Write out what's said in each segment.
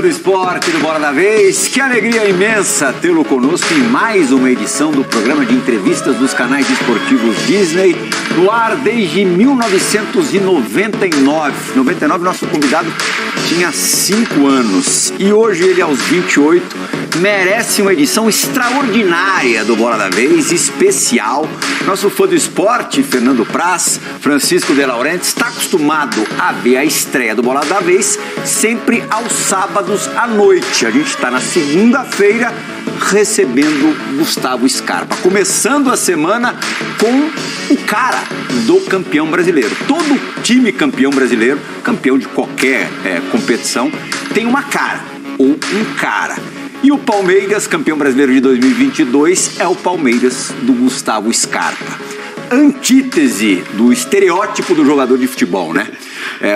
do esporte do Bola da Vez. Que alegria imensa tê-lo conosco em mais uma edição do programa de entrevistas dos canais esportivos Disney, no ar desde 1999. 99, nosso convidado tinha 5 anos e hoje ele, aos 28, merece uma edição extraordinária do Bola da Vez, especial. Nosso fã do esporte, Fernando Praz, Francisco de Laurenti, está acostumado a ver a estreia do Bola da Vez sempre aos sábados à noite. A gente está na segunda-feira recebendo Gustavo Scarpa, começando a semana com o cara do campeão brasileiro. Todo time campeão brasileiro, campeão de qualquer competição, tem uma cara ou um cara. E o Palmeiras, campeão brasileiro de 2022, é o Palmeiras do Gustavo Scarpa. Antítese do estereótipo do jogador de futebol, né?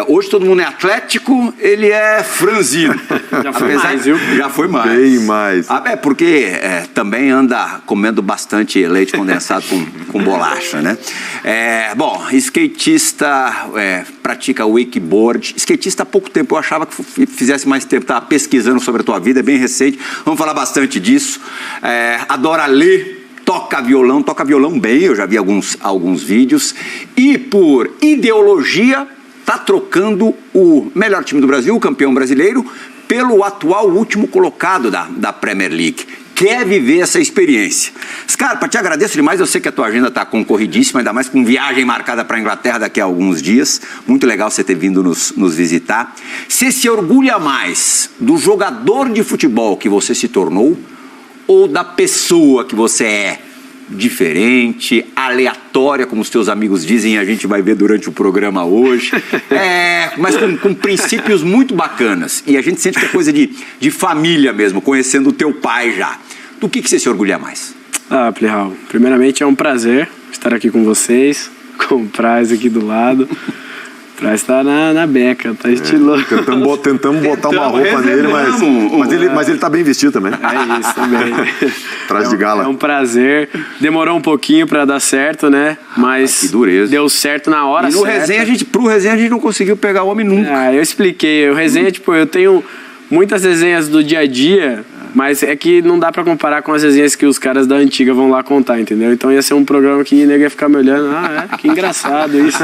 Hoje todo mundo é atlético, ele é franzino. Já foi mais, viu? Já foi mais. Bem mais. Porque também anda comendo bastante leite condensado com bolacha, né? Skatista, pratica wakeboard. Skatista há pouco tempo, eu achava que fizesse mais tempo, estava pesquisando sobre a tua vida, é bem recente. Vamos falar bastante disso. Adora ler. Toca violão bem, eu já vi alguns vídeos. E por ideologia, está trocando o melhor time do Brasil, o campeão brasileiro, pelo atual último colocado da Premier League. Quer viver essa experiência. Scarpa, te agradeço demais, eu sei que a tua agenda está concorridíssima, ainda mais com viagem marcada para a Inglaterra daqui a alguns dias. Muito legal você ter vindo nos visitar. Você se orgulha mais do jogador de futebol que você se tornou ou da pessoa que você é? Diferente, aleatória, como os teus amigos dizem, e a gente vai ver durante o programa hoje, mas com princípios muito bacanas. E a gente sente que é coisa de família mesmo, conhecendo o teu pai já. Do que você se orgulha mais? Plihal, primeiramente é um prazer estar aqui com vocês, com o Praz aqui do lado. Praz tá na beca, tá estiloso. Tentamos botar uma roupa nele, mas ele tá bem vestido também. É isso também. Traz de gala. É um prazer. Demorou um pouquinho pra dar certo, né? Mas que dureza. Deu certo na hora certa. Pro resenha a gente não conseguiu pegar o homem nunca. Eu expliquei. O resenha, eu tenho muitas resenhas do dia a dia, mas é que não dá pra comparar com as resenhas que os caras da antiga vão lá contar, entendeu? Então ia ser um programa que ninguém ia ficar me olhando, que engraçado isso.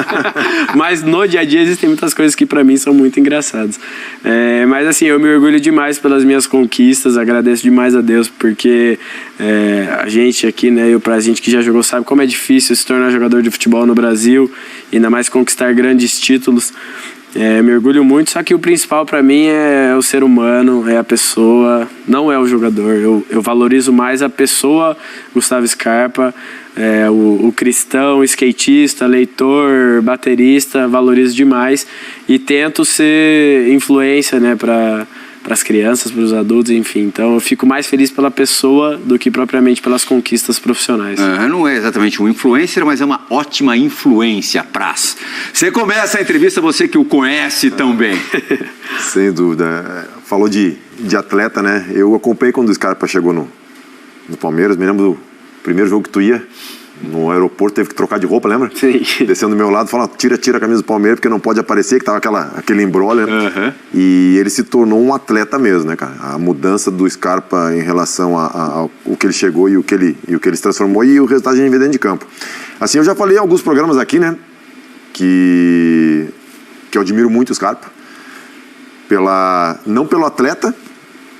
Mas no dia a dia existem muitas coisas que pra mim são muito engraçadas. Mas assim, eu me orgulho demais pelas minhas conquistas, agradeço demais a Deus, porque a gente aqui, né, pra gente que já jogou sabe como é difícil se tornar jogador de futebol no Brasil, ainda mais conquistar grandes títulos. Me orgulho muito, só que o principal pra mim é o ser humano, é a pessoa, não é o jogador. Eu valorizo mais a pessoa, Gustavo Scarpa, o cristão, skatista, leitor, baterista, valorizo demais e tento ser influência, né, para as crianças, para os adultos, enfim. Então eu fico mais feliz pela pessoa do que propriamente pelas conquistas profissionais. Não é exatamente um influencer, mas é uma ótima influência, Praz. Você começa a entrevista, você que o conhece tão bem. Sem dúvida. Falou de atleta, né? Eu acompanhei quando o Scarpa chegou no Palmeiras. Me lembro do primeiro jogo que tu ia no aeroporto, teve que trocar de roupa, lembra? Sim. Descendo do meu lado, falando, tira a camisa do Palmeiras, porque não pode aparecer, que tava aquele embrolho, né? E ele se tornou um atleta mesmo, né, cara? A mudança do Scarpa em relação ao que ele chegou e o que ele se transformou, e o resultado a gente vê dentro de campo. Assim, eu já falei em alguns programas aqui, né, que eu admiro muito o Scarpa, não pelo atleta,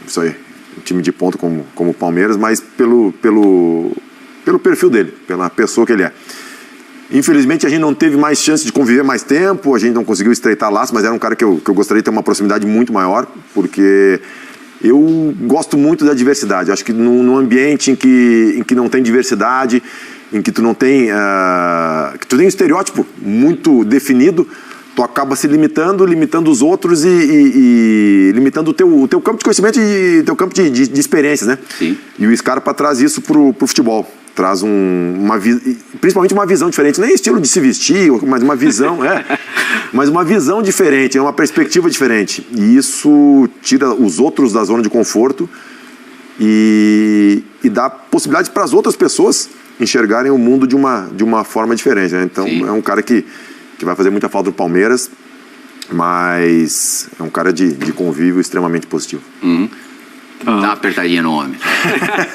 isso aí, um time de ponta como o Palmeiras, mas pelo perfil dele, pela pessoa que ele é. Infelizmente a gente não teve mais chance de conviver mais tempo, a gente não conseguiu estreitar laços, mas era um cara que eu gostaria de ter uma proximidade muito maior, porque eu gosto muito da diversidade. Acho que num ambiente em que não tem diversidade, em que tu não tem que tu tem um estereótipo muito definido, tu acaba se limitando os outros e limitando o teu campo de conhecimento e o teu campo de experiências, né? Sim. E o Scarpa traz isso pro futebol. Traz principalmente uma visão diferente, nem estilo de se vestir, mas uma visão, mas uma visão diferente, uma perspectiva diferente. E isso tira os outros da zona de conforto e dá possibilidade para as outras pessoas enxergarem o mundo de uma forma diferente, né? Então, sim, é um cara que vai fazer muita falta no Palmeiras. mas é um cara de convívio extremamente positivo. Dá uma apertadinha no homem.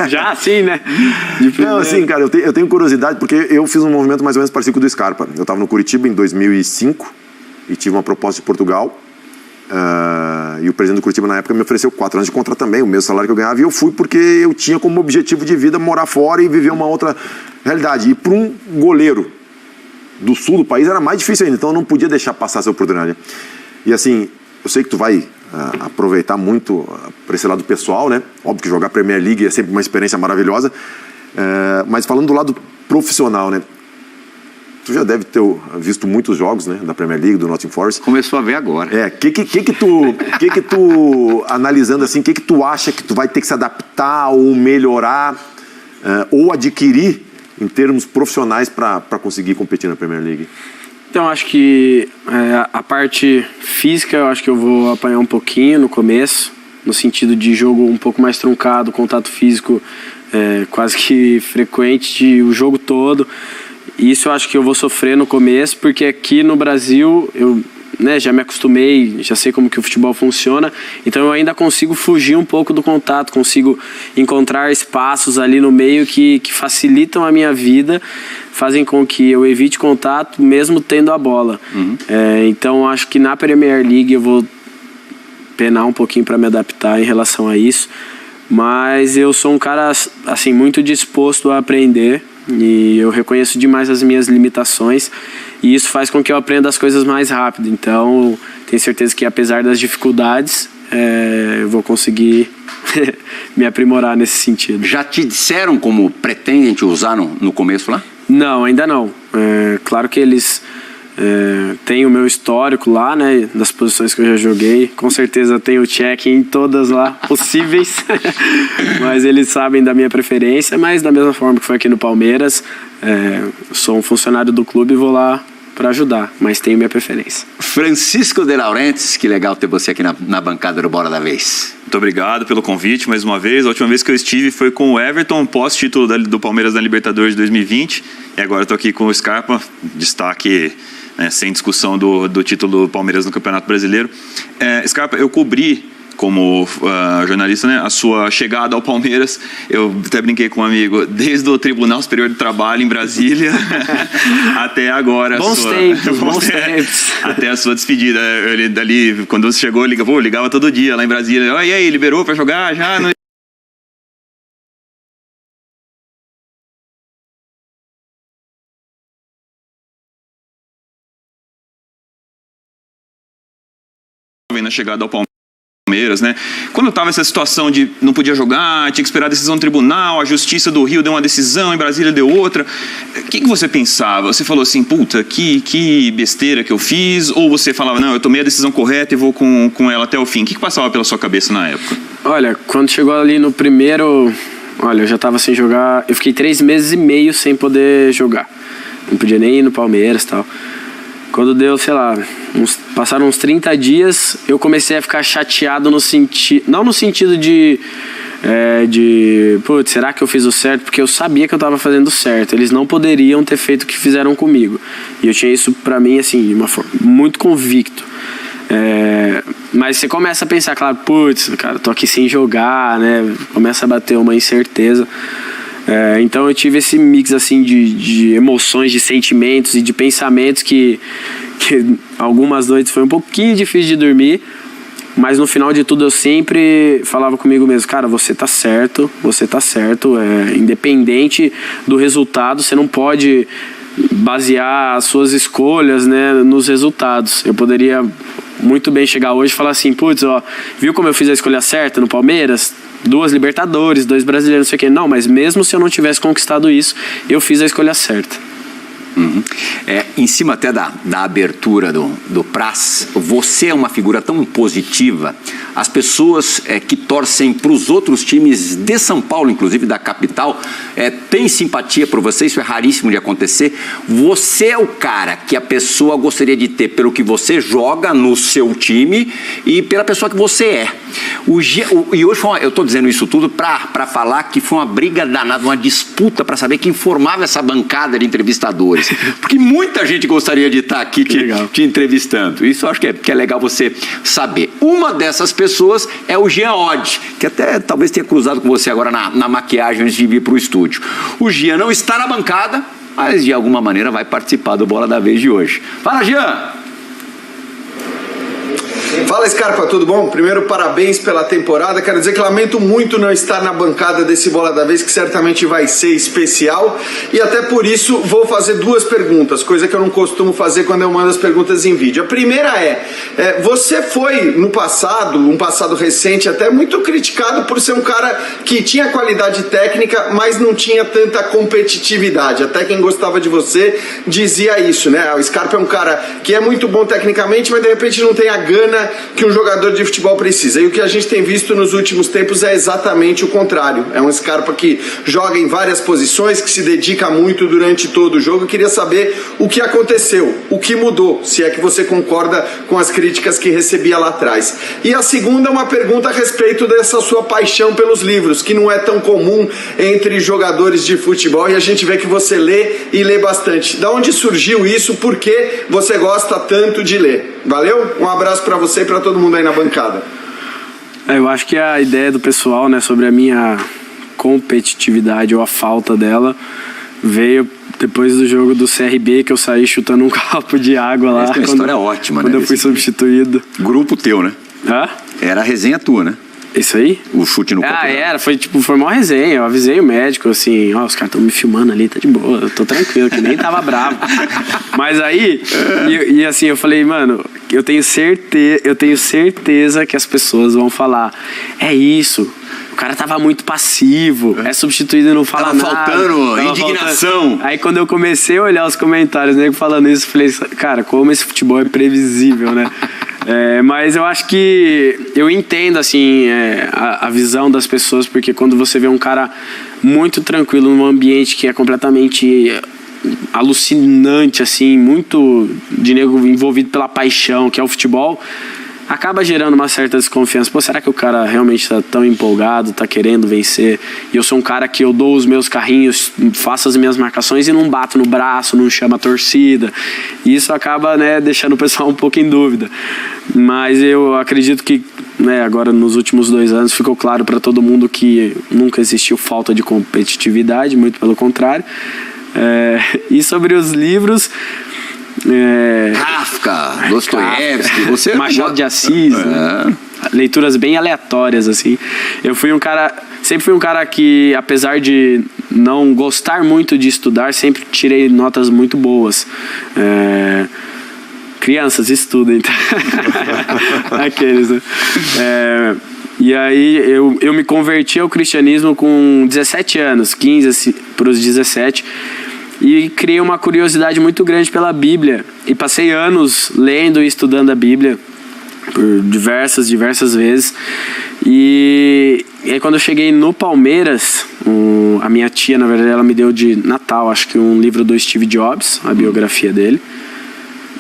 Já assim, né? Não, assim, cara, eu tenho curiosidade porque eu fiz um movimento mais ou menos parecido com o do Scarpa. Eu estava no Curitiba em 2005 e tive uma proposta de Portugal. E o presidente do Curitiba na época me ofereceu 4 anos de contrato também, o mesmo salário que eu ganhava, e eu fui porque eu tinha como objetivo de vida morar fora e viver uma outra realidade. E para um goleiro do sul do país era mais difícil ainda, então eu não podia deixar passar essa oportunidade. E assim, eu sei que tu vai aproveitar muito para esse lado pessoal, né? Óbvio que jogar Premier League é sempre uma experiência maravilhosa, mas falando do lado profissional, né? Tu já deve ter visto muitos jogos, né, da Premier League, do Nottingham Forest. Começou a ver agora. Que tu analisando assim, que tu acha que tu vai ter que se adaptar ou melhorar ou adquirir em termos profissionais para conseguir competir na Premier League? Então, acho que a parte física, eu acho que eu vou apanhar um pouquinho no começo, no sentido de jogo um pouco mais truncado, contato físico quase que frequente o jogo todo. Isso eu acho que eu vou sofrer no começo, porque aqui no Brasil eu já me acostumei, já sei como que o futebol funciona, então eu ainda consigo fugir um pouco do contato, consigo encontrar espaços ali no meio que facilitam a minha vida, fazem com que eu evite contato mesmo tendo a bola. Então acho que na Premier League eu vou penar um pouquinho para me adaptar em relação a isso, mas eu sou um cara assim muito disposto a aprender. E eu reconheço demais as minhas limitações e isso faz com que eu aprenda as coisas mais rápido. Então, tenho certeza que apesar das dificuldades, eu vou conseguir me aprimorar nesse sentido. Já te disseram como pretendem te usar no começo lá? Não, ainda não. Claro que eles têm o meu histórico lá, né, das posições que eu já joguei. Com certeza tenho o check em todas lá possíveis. Mas eles sabem da minha preferência. Mas da mesma forma que foi aqui no Palmeiras, sou um funcionário do clube e vou lá para ajudar. Mas tenho minha preferência. Francisco de Laurentiis, que legal ter você aqui na bancada do Bola da Vez. Muito obrigado pelo convite mais uma vez. A última vez que eu estive foi com o Everton, pós-título do Palmeiras na Libertadores de 2020. E agora estou aqui com o Scarpa, destaque sem discussão do título do Palmeiras no Campeonato Brasileiro. Scarpa, eu cobri como jornalista, né, a sua chegada ao Palmeiras. Eu até brinquei com um amigo, desde o Tribunal Superior do Trabalho em Brasília até agora. Bons tempos. Até a sua despedida. Ele, dali, quando você chegou, ligava todo dia lá em Brasília. E aí, liberou para jogar? Já? Não... na chegada ao Palmeiras, né? Quando estava essa situação de não podia jogar, tinha que esperar a decisão do tribunal, a Justiça do Rio deu uma decisão, em Brasília deu outra, o que você pensava? Você falou assim, puta, que besteira que eu fiz? Ou você falava, não, eu tomei a decisão correta e vou com ela até o fim? O que passava pela sua cabeça na época? Olha, quando chegou ali no primeiro... Olha, eu já estava sem jogar... Eu fiquei 3 meses e meio sem poder jogar. Não podia nem ir no Palmeiras e tal. Quando deu, sei lá, passaram uns 30 dias, eu comecei a ficar chateado no sentido... Não no sentido de putz, será que eu fiz o certo? Porque eu sabia que eu estava fazendo certo. Eles não poderiam ter feito o que fizeram comigo. E eu tinha isso pra mim, assim, de uma forma muito convicto. Mas você começa a pensar, claro, putz, cara, tô aqui sem jogar, né? Começa a bater uma incerteza. Então eu tive esse mix assim de emoções, de sentimentos e de pensamentos que algumas noites foi um pouquinho difícil de dormir, mas no final de tudo eu sempre falava comigo mesmo, cara, você tá certo, independente do resultado, você não pode basear as suas escolhas, né, nos resultados. Eu poderia muito bem chegar hoje e falar assim, putz, ó, viu como eu fiz a escolha certa no Palmeiras? 2 Libertadores, 2 brasileiros, não sei o quê. Não, mas mesmo se eu não tivesse conquistado isso, eu fiz a escolha certa. Em cima até da abertura do Praz, você é uma figura tão positiva, as pessoas que torcem para os outros times de São Paulo, inclusive da capital, têm simpatia por você, isso é raríssimo de acontecer. Você é o cara que a pessoa gostaria de ter pelo que você joga no seu time e pela pessoa que você é. E hoje eu estou dizendo isso tudo para falar que foi uma briga danada, uma disputa para saber quem formava essa bancada de entrevistadores. Porque muita gente gostaria de estar aqui te entrevistando. Isso eu acho que é legal você saber. Uma dessas pessoas é o Jean Oddi, que até talvez tenha cruzado com você agora na maquiagem antes de vir para o estúdio. O Jean não está na bancada, mas de alguma maneira vai participar do Bola da Vez de hoje. Fala, Jean! Fala, Scarpa, tudo bom? Primeiro, parabéns pela temporada. Quero dizer que lamento muito não estar na bancada desse Bola da Vez, que certamente vai ser especial. E até por isso vou fazer duas perguntas, coisa que eu não costumo fazer quando eu mando as perguntas em vídeo. A primeira você foi no passado, um passado recente, até muito criticado por ser um cara que tinha qualidade técnica, mas não tinha tanta competitividade. Até quem gostava de você dizia isso, né? O Scarpa é um cara que é muito bom tecnicamente, mas de repente não tem a gana que um jogador de futebol precisa. E o que a gente tem visto nos últimos tempos é exatamente o contrário. É um Scarpa que joga em várias posições, que se dedica muito durante todo o jogo. Eu queria saber o que aconteceu, o que mudou, se é que você concorda com as críticas que recebia lá atrás. E a segunda é uma pergunta a respeito dessa sua paixão pelos livros, que não é tão comum entre jogadores de futebol, e a gente vê que você lê e lê bastante. Da onde surgiu isso? Por que você gosta tanto de ler? Valeu? Um abraço para você e para todo mundo aí na bancada. Eu acho que a ideia do pessoal, né, sobre a minha competitividade ou a falta dela veio depois do jogo do CRB, que eu saí chutando um copo de água lá. Essa é uma história ótima, quando né? Eu fui substituído. Grupo teu, né? Hã? Era a resenha tua, né? Isso aí? O chute no copo. Foi uma resenha. Eu avisei o médico, assim, os caras estão me filmando ali, tá de boa, eu tô tranquilo, que nem tava bravo. Mas aí, e assim, eu falei, mano, eu tenho certeza que as pessoas vão falar, é isso, o cara tava muito passivo, é substituído e não fala nada. Tava indignação. Faltando. Aí quando eu comecei a olhar os comentários, nego falando isso, eu falei, cara, como esse futebol é previsível, né? Mas eu acho que eu entendo assim a visão das pessoas, porque quando você vê um cara muito tranquilo num ambiente que é completamente alucinante, assim, muito de nego envolvido pela paixão, que é o futebol, acaba gerando uma certa desconfiança. Pô, será que o cara realmente está tão empolgado, está querendo vencer? E eu sou um cara que eu dou os meus carrinhos, faço as minhas marcações e não bato no braço, não chamo a torcida. E isso acaba, né, deixando o pessoal um pouco em dúvida. Mas eu acredito que, né, agora nos últimos 2 anos ficou claro para todo mundo que nunca existiu falta de competitividade, muito pelo contrário. E sobre os livros... Kafka, Dostoiévski, você... Machado de Assis, né? Leituras bem aleatórias, assim. Sempre fui um cara que, apesar de não gostar muito de estudar, sempre tirei notas muito boas. Crianças, estudem. Aqueles, né? E aí eu me converti ao cristianismo com 17 anos, 15 para os 17, e criei uma curiosidade muito grande pela Bíblia. E passei anos lendo e estudando a Bíblia por diversas vezes. E aí quando eu cheguei no Palmeiras, a minha tia, na verdade, ela me deu de Natal, acho que um livro do Steve Jobs, a biografia dele.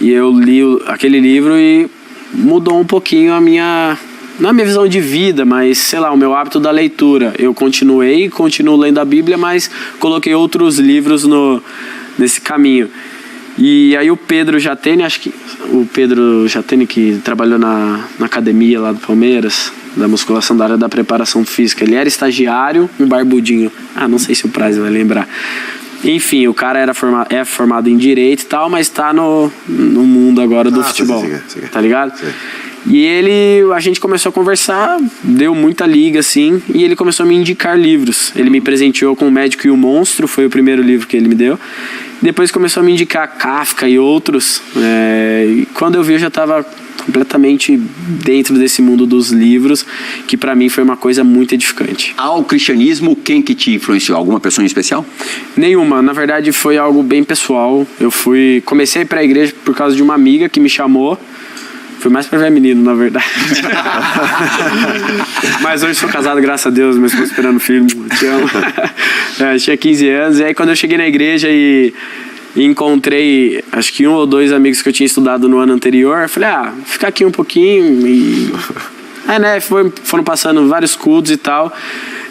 E eu li aquele livro e mudou um pouquinho não a minha visão de vida, mas, sei lá, o meu hábito da leitura. Eu continuo lendo a Bíblia, mas coloquei outros livros nesse caminho. E aí o Pedro Jatene, que trabalhou na academia lá do Palmeiras, da musculação, da área da preparação física, ele era estagiário, um barbudinho. Não sei se o Praz vai lembrar. Enfim, o cara é formado em Direito e tal, mas tá no mundo agora do futebol. Sim. Tá ligado? Sim. E a gente começou a conversar, deu muita liga, assim, e ele começou a me indicar livros. Ele me presenteou com O Médico e o Monstro, foi o primeiro livro que ele me deu. Depois começou a me indicar Kafka e outros. E quando eu vi, eu já estava completamente dentro desse mundo dos livros, que para mim foi uma coisa muito edificante. Ao cristianismo, quem que te influenciou? Alguma pessoa em especial? Nenhuma, na verdade foi algo bem pessoal. Comecei a ir para a igreja por causa de uma amiga que me chamou. Fui mais pra ver menino, na verdade. Mas hoje sou casado, graças a Deus, mas estou esperando filho. Te amo. Tinha 15 anos, e aí quando eu cheguei na igreja e encontrei, acho que 1 ou 2 amigos que eu tinha estudado no ano anterior, eu falei, fica aqui um pouquinho e né? Foram passando vários cultos e tal.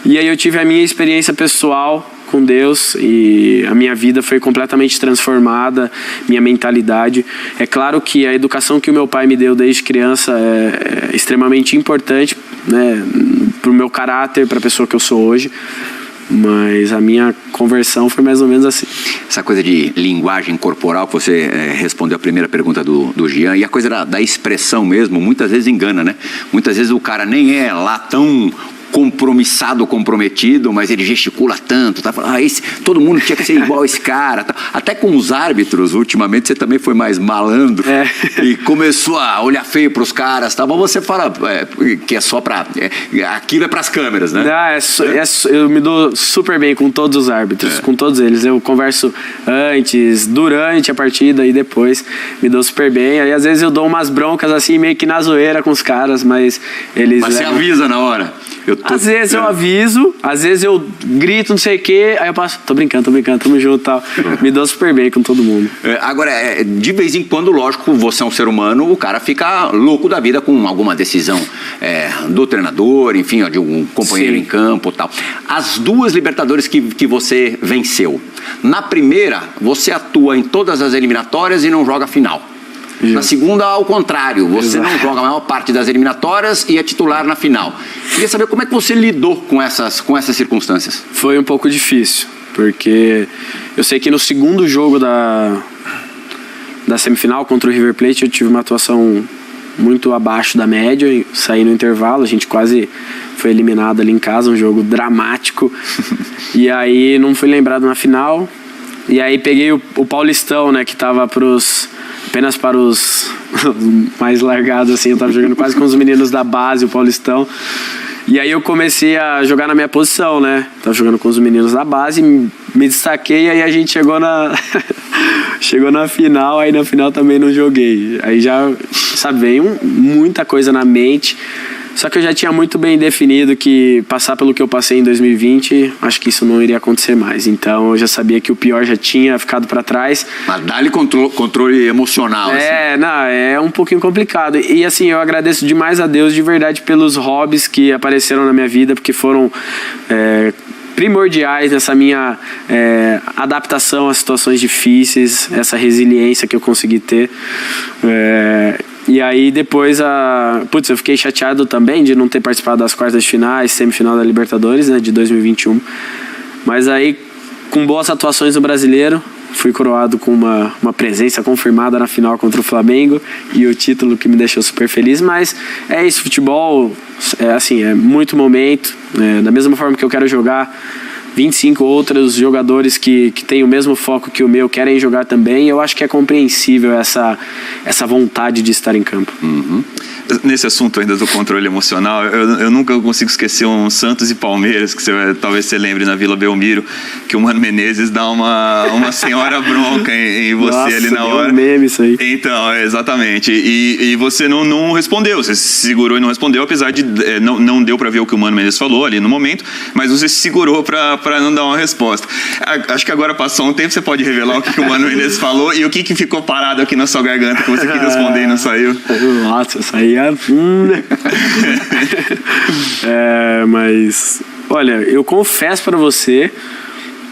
E aí eu tive a minha experiência pessoal com Deus e a minha vida foi completamente transformada, minha mentalidade. É claro que a educação que o meu pai me deu desde criança é extremamente importante, né, para o meu caráter, para a pessoa que eu sou hoje. Mas a minha conversão foi mais ou menos assim. Essa coisa de linguagem corporal que você respondeu a primeira pergunta do Jean, e a coisa da expressão mesmo, muitas vezes engana, né? Muitas vezes o cara nem é lá tão comprometido, mas ele gesticula tanto, tá falando, todo mundo tinha que ser igual a esse cara. Tá. Até com os árbitros, ultimamente, você também foi mais malandro e começou a olhar feio pros caras, tá? Mas você fala que é só pra... aquilo é pras câmeras, né? Não, eu me dou super bem com todos os árbitros, com todos eles. Eu converso antes, durante a partida e depois me dou super bem. Aí às vezes eu dou umas broncas assim, meio que na zoeira com os caras, mas eles... Mas você avisa na hora? Às vezes eu aviso, às vezes eu grito, não sei o quê, aí eu passo, tô brincando, tamo junto e tal. Me dou super bem com todo mundo. Agora, de vez em quando, lógico, você é um ser humano, o cara fica louco da vida com alguma decisão do treinador, enfim, de um companheiro em campo e tal. As 2 Libertadores que você venceu, na primeira, você atua em todas as eliminatórias e não joga a final. Na segunda, ao contrário, você não joga a maior parte das eliminatórias e é titular na final. Queria saber como é que você lidou com essas circunstâncias. Foi um pouco difícil, porque eu sei que no segundo jogo da semifinal contra o River Plate eu tive uma atuação muito abaixo da média, saí no intervalo, a gente quase foi eliminado ali em casa, um jogo dramático. E aí não fui lembrado na final, e aí peguei o Paulistão, né, que tava apenas para os mais largados, assim, eu tava jogando quase com os meninos da base, o Paulistão. E aí eu comecei a jogar na minha posição, né? Tava jogando com os meninos da base, me destaquei, e aí a gente chegou na final, aí na final também não joguei. Aí já, sabe, veio muita coisa na mente. Só que eu já tinha muito bem definido que passar pelo que eu passei em 2020, acho que isso não iria acontecer mais. Então eu já sabia que o pior já tinha ficado para trás. Mas dá-lhe controle emocional. É um pouquinho complicado. E assim, eu agradeço demais a Deus de verdade pelos hobbies que apareceram na minha vida, porque foram primordiais nessa minha adaptação a situações difíceis, essa resiliência que eu consegui ter. E aí depois eu fiquei chateado também de não ter participado das quartas de finais, semifinal da Libertadores, né, de 2021. Mas aí, com boas atuações no Brasileiro, fui coroado com uma presença confirmada na final contra o Flamengo e o título que me deixou super feliz. Mas é isso, futebol é muito momento, da mesma forma que eu quero jogar, 25 outros jogadores que têm o mesmo foco que o meu querem jogar também. Eu acho que é compreensível essa vontade de estar em campo. Uhum. Nesse assunto ainda do controle emocional, eu nunca consigo esquecer um Santos e Palmeiras, que talvez você lembre na Vila Belmiro, que o Mano Menezes dá uma senhora bronca em você. Nossa, ali na hora. Um meme isso aí. Então, exatamente. E você não respondeu, você se segurou e não respondeu, apesar de não deu para ver o que o Mano Menezes falou ali no momento, mas você se segurou para não dar uma resposta. Acho que agora passou um tempo, você pode revelar o que o Mano Menezes falou e o que ficou parado aqui na sua garganta que você queria responder e não saiu. Nossa, isso aí mas olha, eu confesso pra você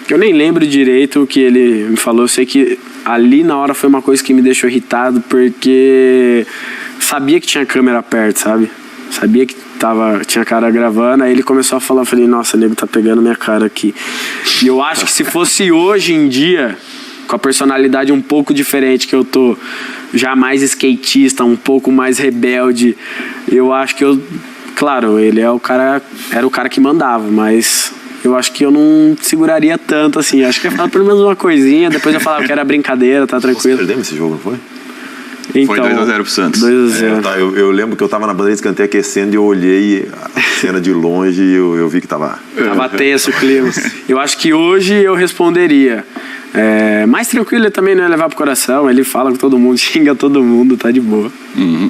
que eu nem lembro direito o que ele me falou. Eu sei que ali na hora foi uma coisa que me deixou irritado, porque sabia que tinha câmera perto, sabe? Sabia que tinha cara gravando. Aí ele começou a falar, eu falei, nossa, o nego tá pegando minha cara aqui. E eu acho que se fosse hoje em dia, com a personalidade um pouco diferente que eu tô, já mais skatista, um pouco mais rebelde, eu acho que claro, ele era o cara que mandava, mas eu acho que eu não seguraria tanto assim. Acho que ia falar pelo menos uma coisinha, depois eu falava que era brincadeira, tá tranquilo. Você perdeu esse jogo, não foi? Então, foi 2-0 pro Santos. 2-0. Eu lembro que eu tava na bandeira de escanteio aquecendo e eu olhei a cena de longe e eu vi que tava tenso o clima. Eu acho que hoje eu responderia. Mais tranquilo, ele também não ia levar pro coração. Ele fala com todo mundo, xinga todo mundo, tá de boa.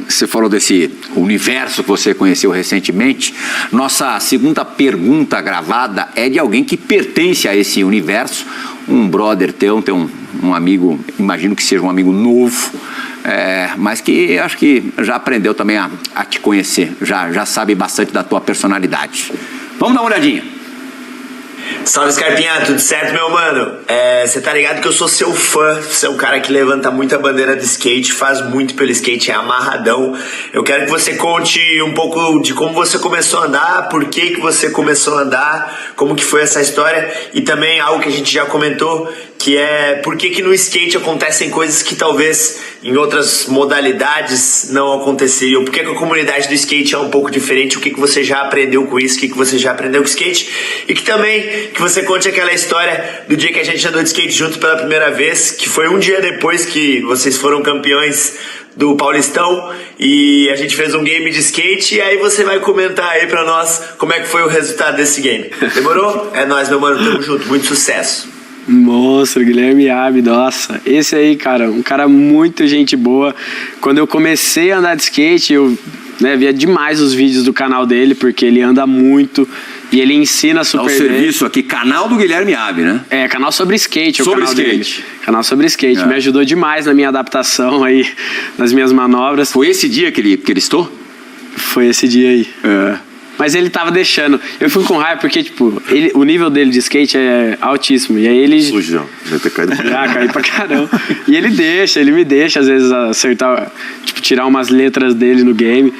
Você falou desse universo que você conheceu recentemente. Nossa segunda pergunta gravada é de alguém que pertence a esse universo. um brother teu, tem um amigo, imagino que seja um amigo novo, mas que acho que já aprendeu também a te conhecer, já sabe bastante da tua personalidade. Vamos dar uma olhadinha. Salve, Scarpinha, tudo certo, meu mano? Você tá ligado que eu sou seu fã, você é um cara que levanta muito a bandeira do skate, faz muito pelo skate, é amarradão. Eu quero que você conte um pouco de como você começou a andar, por que você começou a andar, como que foi essa história, e também algo que a gente já comentou, que é por que no skate acontecem coisas que talvez em outras modalidades não aconteceriam, por que a comunidade do skate é um pouco diferente, o que você já aprendeu com isso, o que você já aprendeu com skate, e que também que você conte aquela história do dia que a gente andou de skate junto pela primeira vez, que foi um dia depois que vocês foram campeões do Paulistão e a gente fez um game de skate, e aí você vai comentar aí pra nós como é que foi o resultado desse game. Demorou? É nóis, meu mano, tamo junto, muito sucesso. Monstro, Guilherme Abbe, nossa, esse aí, cara, um cara muito gente boa. Quando eu comecei a andar de skate, eu via demais os vídeos do canal dele, porque ele anda muito e ele ensina super bem. O serviço aqui, canal do Guilherme Abbe, né? Canal sobre skate, sobre o canal skate. dele. Canal sobre skate, me ajudou demais na minha adaptação aí, nas minhas manobras. Foi esse dia que ele listou? Foi esse dia aí. Mas ele tava deixando. Eu fico com raiva porque, tipo, o nível dele de skate é altíssimo. E aí ele... Sujão, deve ter caído. Caí pra caramba. E ele me deixa, às vezes, acertar, tipo, tirar umas letras dele no game.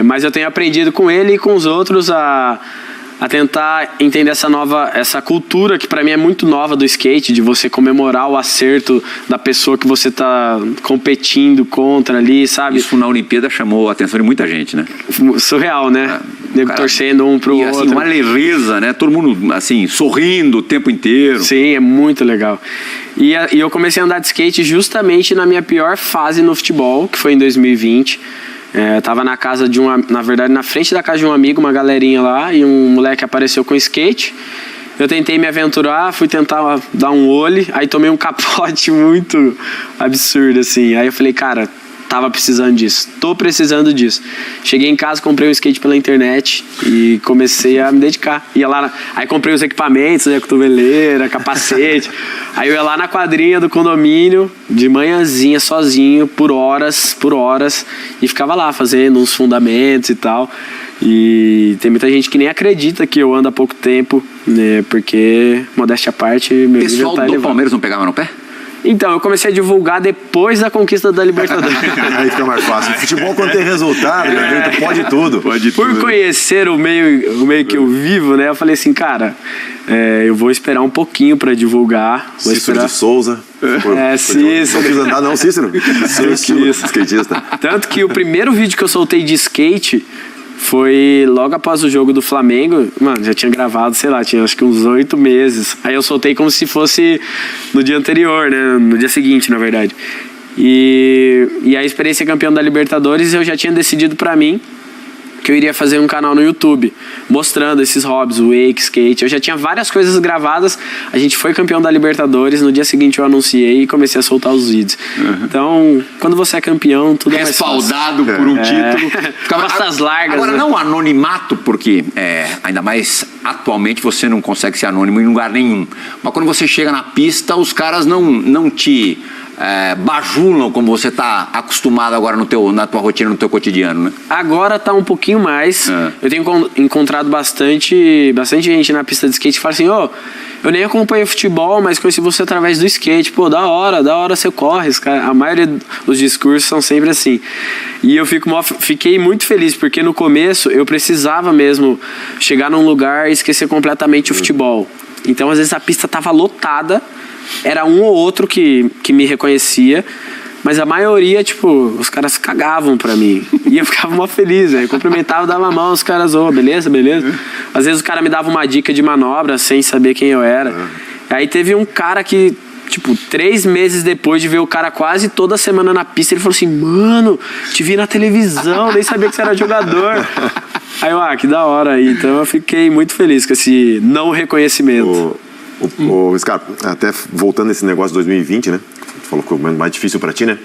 Mas eu tenho aprendido com ele e com os outros a tentar entender essa cultura que pra mim é muito nova do skate, de você comemorar o acerto da pessoa que você tá competindo contra ali, sabe? Isso na Olimpíada chamou a atenção de muita gente, né? Surreal, né? Nego torcendo um pro outro. Assim, uma leveza, né? Todo mundo, assim, sorrindo o tempo inteiro. Sim, é muito legal. E eu comecei a andar de skate justamente na minha pior fase no futebol, que foi em 2020. Eu tava na casa na verdade, na frente da casa de um amigo, uma galerinha lá, e um moleque apareceu com skate. Eu tentei me aventurar, fui tentar dar um olho, aí tomei um capote muito absurdo, assim. Aí eu falei, cara, tava precisando disso, tô precisando disso. Cheguei em casa, comprei um skate pela internet e comecei a me dedicar. Ia lá, aí comprei os equipamentos, né, cotoveleira, capacete. Aí eu ia lá na quadrinha do condomínio, de manhãzinha, sozinho, por horas, e ficava lá fazendo uns fundamentos e tal. E tem muita gente que nem acredita que eu ando há pouco tempo, né, porque, modéstia à parte, meu nível tá elevado. O pessoal do Palmeiras não pegava no pé? Então, eu comecei a divulgar depois da conquista da Libertadores. Aí fica mais fácil. Futebol, quando tem resultado, pode tudo. Por conhecer o meio que eu vivo, né? Eu falei assim, cara, eu vou esperar um pouquinho pra divulgar. Cícero de Souza. Cícero. Não quis andar não, Cícero? Seu estilo, skatista. Tanto que o primeiro vídeo que eu soltei de skate foi logo após o jogo do Flamengo. Mano, já tinha gravado, sei lá, tinha acho que uns 8 meses. Aí eu soltei como se fosse no dia anterior, né? No dia seguinte, na verdade. E aí esperei ser campeão da Libertadores e eu já tinha decidido pra mim que eu iria fazer um canal no YouTube mostrando esses hobbies, o wake, skate. Eu já tinha várias coisas gravadas. A gente foi campeão da Libertadores. No dia seguinte eu anunciei e comecei a soltar os vídeos. Então, quando você é campeão, tudo é mais fácil. Respaldado por um título. Costas largas. Agora, né? não anonimato, porque ainda mais atualmente você não consegue ser anônimo em lugar nenhum. Mas quando você chega na pista, os caras não te bajulam como você está acostumado agora na tua rotina, no teu cotidiano, né? Agora tá um pouquinho mais. Eu tenho encontrado bastante gente na pista de skate que fala assim, eu nem acompanho futebol, mas conheci você através do skate. Pô, da hora você corre. A maioria dos discursos são sempre assim. E eu fiquei muito feliz, porque no começo eu precisava mesmo chegar num lugar e esquecer completamente o futebol. Então, às vezes, a pista tava lotada, era um ou outro que me reconhecia, mas a maioria, tipo, os caras cagavam pra mim. E eu ficava mó feliz, eu cumprimentava, dava a mão, os caras, beleza. Às vezes o cara me dava uma dica de manobra sem saber quem eu era. Aí teve um cara que, tipo, 3 meses depois de ver o cara quase toda semana na pista, ele falou assim, mano, te vi na televisão, nem sabia que você era jogador. Aí eu, que da hora aí. Então eu fiquei muito feliz com esse não reconhecimento. Scarpa, até voltando nesse negócio de 2020, né? Tu falou que foi o momento mais difícil pra ti, né?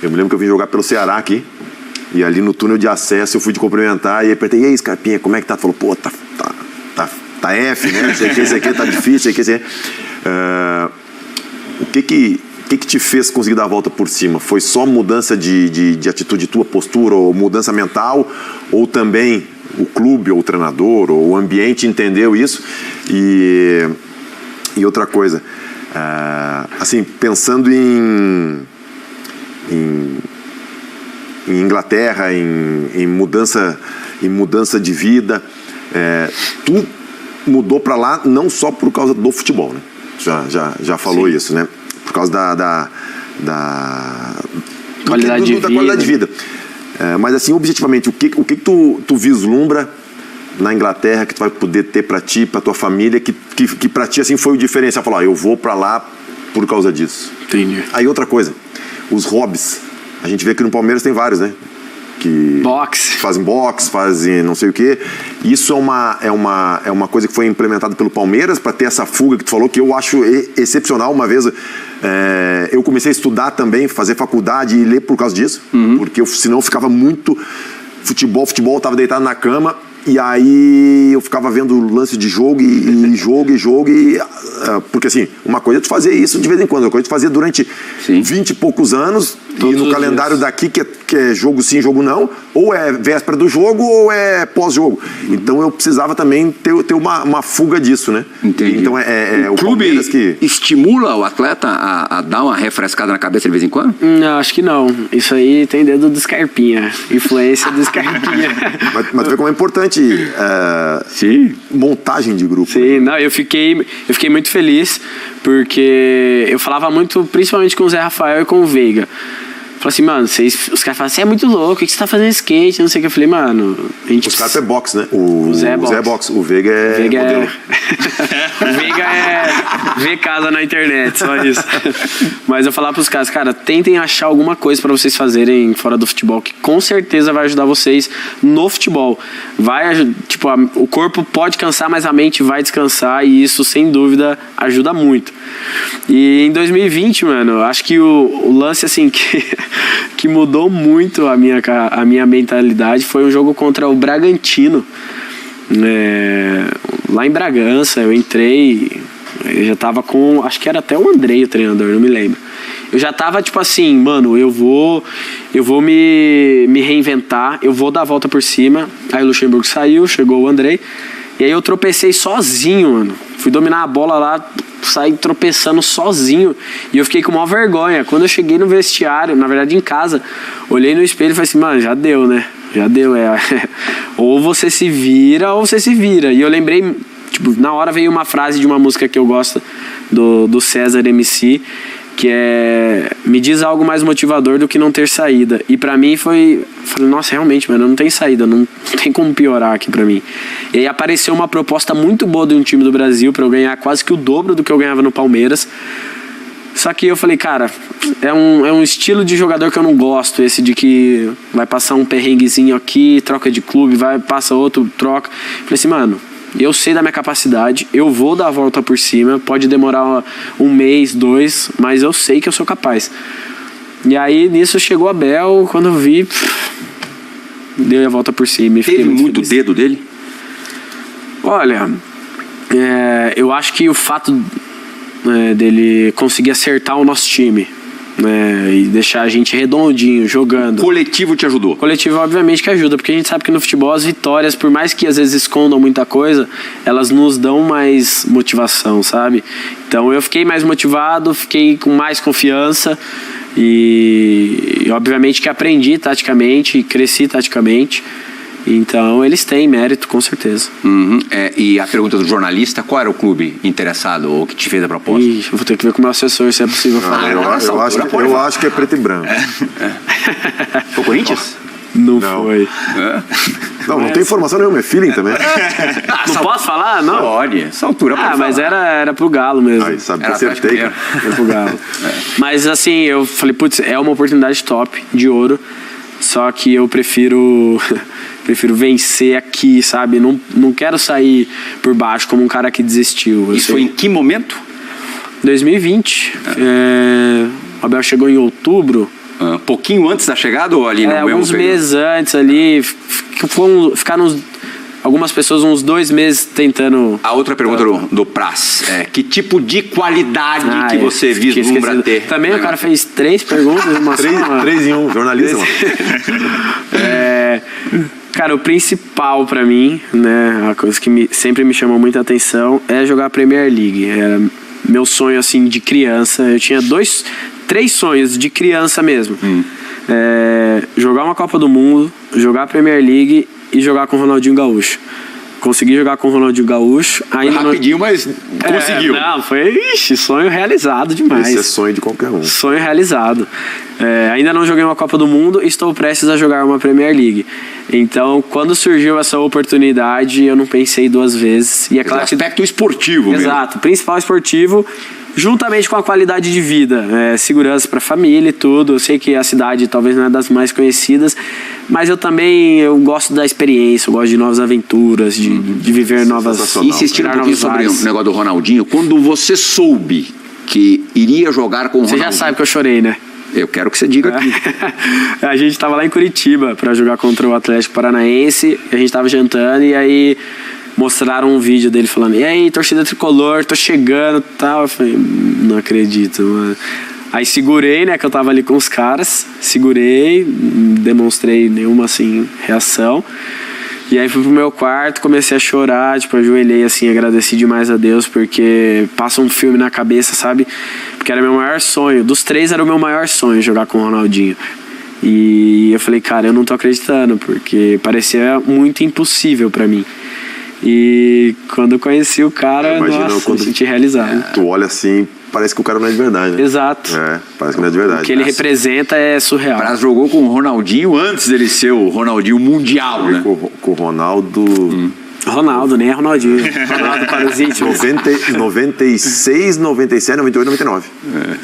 Eu me lembro que eu vim jogar pelo Ceará aqui, e ali no túnel de acesso eu fui te cumprimentar e apertei, e aí, Scarpinha, como é que tá? Tu falou, pô, tá F, né? Sei que tá difícil, sei que. O que te fez conseguir dar a volta por cima? Foi só mudança de atitude tua, postura, ou mudança mental, ou também o clube, ou o treinador, ou o ambiente entendeu isso? E outra coisa, assim, pensando em Inglaterra, em mudança de vida, tu mudou para lá não só por causa do futebol, né? Já falou isso, né? Por causa da qualidade de vida. Mas assim, objetivamente, o que tu vislumbra na Inglaterra que tu vai poder ter para ti, para tua família, que para ti assim foi o diferencial? Falar, eu vou para lá por causa disso. Entendi. Aí outra coisa, os hobbies. A gente vê que no Palmeiras tem vários, né? Que fazem boxe, fazem não sei o quê. Isso é uma coisa que foi implementada pelo Palmeiras para ter essa fuga que tu falou, que eu acho excepcional. Uma vez eu comecei a estudar também, fazer faculdade e ler por causa disso, porque senão eu ficava muito futebol, eu tava deitado na cama e aí eu ficava vendo lance de jogo porque assim, uma coisa é tu fazer isso de vez em quando, outra coisa é tu fazer durante 20 e poucos anos. Todos e no calendário daqui que é jogo sim, jogo não, ou é véspera do jogo ou é pós-jogo. Então eu precisava também ter uma fuga disso, né? Entendi. Então o clube que estimula o atleta a dar uma refrescada na cabeça de vez em quando? Não, acho que não. Isso aí tem dedo do Scarpinha, influência do Scarpinha. Mas tu vê como é importante montagem de grupo. Sim, não, eu fiquei muito feliz porque eu falava muito, principalmente com o Zé Rafael e com o Veiga. Falei assim, mano, os caras falam, você é muito louco, o que você tá fazendo skate? Não sei o que. Eu falei, mano, a gente... Os caras é boxe, né? O Zé é boxe. O Veiga é modelo. O Veiga ver casa na internet, só isso. Mas eu falava pros caras, cara, tentem achar alguma coisa pra vocês fazerem fora do futebol, que com certeza vai ajudar vocês no futebol. O corpo pode cansar, mas a mente vai descansar, e isso, sem dúvida, ajuda muito. E em 2020, mano, acho que o lance, assim, que mudou muito a minha mentalidade foi um jogo contra o Bragantino. Lá em Bragança, eu entrei, eu já tava com, acho que era até o Andrei o treinador, não me lembro. Eu já tava tipo assim, mano, eu vou me reinventar, eu vou dar a volta por cima. Aí o Luxemburgo saiu, chegou o Andrei, e aí eu tropecei sozinho, mano. Fui dominar a bola lá, saí tropeçando sozinho, e eu fiquei com maior vergonha. Quando eu cheguei no vestiário, na verdade em casa, olhei no espelho e falei assim, mano, já deu, né? Já deu, ou você se vira ou você se vira. E eu lembrei, na hora veio uma frase de uma música que eu gosto, do César MC, que é, me diz algo mais motivador do que não ter saída. E pra mim falei, nossa, realmente, mano, não tem saída, não tem como piorar aqui pra mim. E aí apareceu uma proposta muito boa de um time do Brasil pra eu ganhar quase que o dobro do que eu ganhava no Palmeiras. Só que eu falei, cara, é um estilo de jogador que eu não gosto, esse de que vai passar um perrenguezinho aqui, troca de clube, passa outro, troca. Falei assim, mano, eu sei da minha capacidade, eu vou dar a volta por cima, pode demorar 1 mês, 2, mas eu sei que eu sou capaz. E aí nisso chegou a Abel, quando eu vi, dei a volta por cima. Teve muito dedo dele? Olha, eu acho que o fato dele conseguir acertar o nosso time, e deixar a gente redondinho, jogando. Coletivo te ajudou? Coletivo, obviamente, que ajuda, porque a gente sabe que no futebol as vitórias, por mais que às vezes escondam muita coisa, elas nos dão mais motivação, sabe? Então eu fiquei mais motivado, fiquei com mais confiança e obviamente que aprendi taticamente, cresci taticamente. Então eles têm mérito, com certeza. E a pergunta do jornalista, qual era o clube interessado ou que te fez a proposta? Eu vou ter que ver com o meu assessor se é possível falar. Eu acho que é preto e branco. Foi o Corinthians? Não foi. Não tem informação nenhuma, é feeling também. Não posso falar? Não? Pode, essa altura pode mas era pro Galo mesmo. Aí, sabe, acertei. Era pro Galo. Mas assim, eu falei, putz, é uma oportunidade top, de ouro, só que eu prefiro vencer aqui, sabe? Não quero sair por baixo como um cara que desistiu. Isso foi em que momento? 2020. O Abel chegou em outubro. Pouquinho antes da chegada ou ali no mesmo alguns período? meses antes ali. Ficaram algumas pessoas uns 2 meses tentando... A outra pergunta do Praz que tipo de qualidade que você vislumbra ter? Também o cara fez 3 perguntas. Três em um, jornalista, mano. Cara, o principal pra mim, né, a coisa que sempre me chamou muita atenção é jogar a Premier League. Era meu sonho, assim, de criança. Eu tinha 3 sonhos de criança mesmo. Jogar uma Copa do Mundo, jogar a Premier League e jogar com o Ronaldinho Gaúcho. Consegui jogar com o Ronaldinho Gaúcho. Ainda rapidinho, mas conseguiu. Não, foi sonho realizado demais. Esse é sonho de qualquer um. Sonho realizado. Ainda não joguei uma Copa do Mundo e estou prestes a jogar uma Premier League. Então, quando surgiu essa oportunidade, eu não pensei 2 vezes. E é claro aspecto esportivo mesmo. Exato, principal esportivo, juntamente com a qualidade de vida, segurança para a família e tudo. Eu sei que a cidade talvez não é das mais conhecidas, mas eu gosto da experiência, eu gosto de novas aventuras, de viver novas... Insistindo um pouquinho sobre o negócio do Ronaldinho, quando você soube que iria jogar com o Ronaldinho... Você já sabe que eu chorei, né? Eu quero que você diga aqui. A gente estava lá em Curitiba para jogar contra o Atlético Paranaense, a gente estava jantando e aí... mostraram um vídeo dele falando: e aí, torcida tricolor, tô chegando e tal. Eu falei: não acredito, mano. Aí segurei, né, que eu tava ali com os caras. Segurei, não demonstrei nenhuma, assim, reação. E aí fui pro meu quarto, comecei a chorar, tipo, ajoelhei, assim, agradeci demais a Deus, porque passa um filme na cabeça, sabe? Porque era meu maior sonho. Dos 3 era o meu maior sonho, jogar com o Ronaldinho. E eu falei: cara, eu não tô acreditando, porque parecia muito impossível pra mim. E quando eu conheci o cara, nossa, me senti realizado. Tu olha assim, parece que o cara não é de verdade, né? Exato. Parece que não é de verdade. O que ele representa é surreal. O Praz jogou com o Ronaldinho antes dele ser o Ronaldinho mundial, né? Com o Ronaldo... Ronaldo, nem é Ronaldinho. Ronaldo para os íntimos. 96, 97, 98, 99.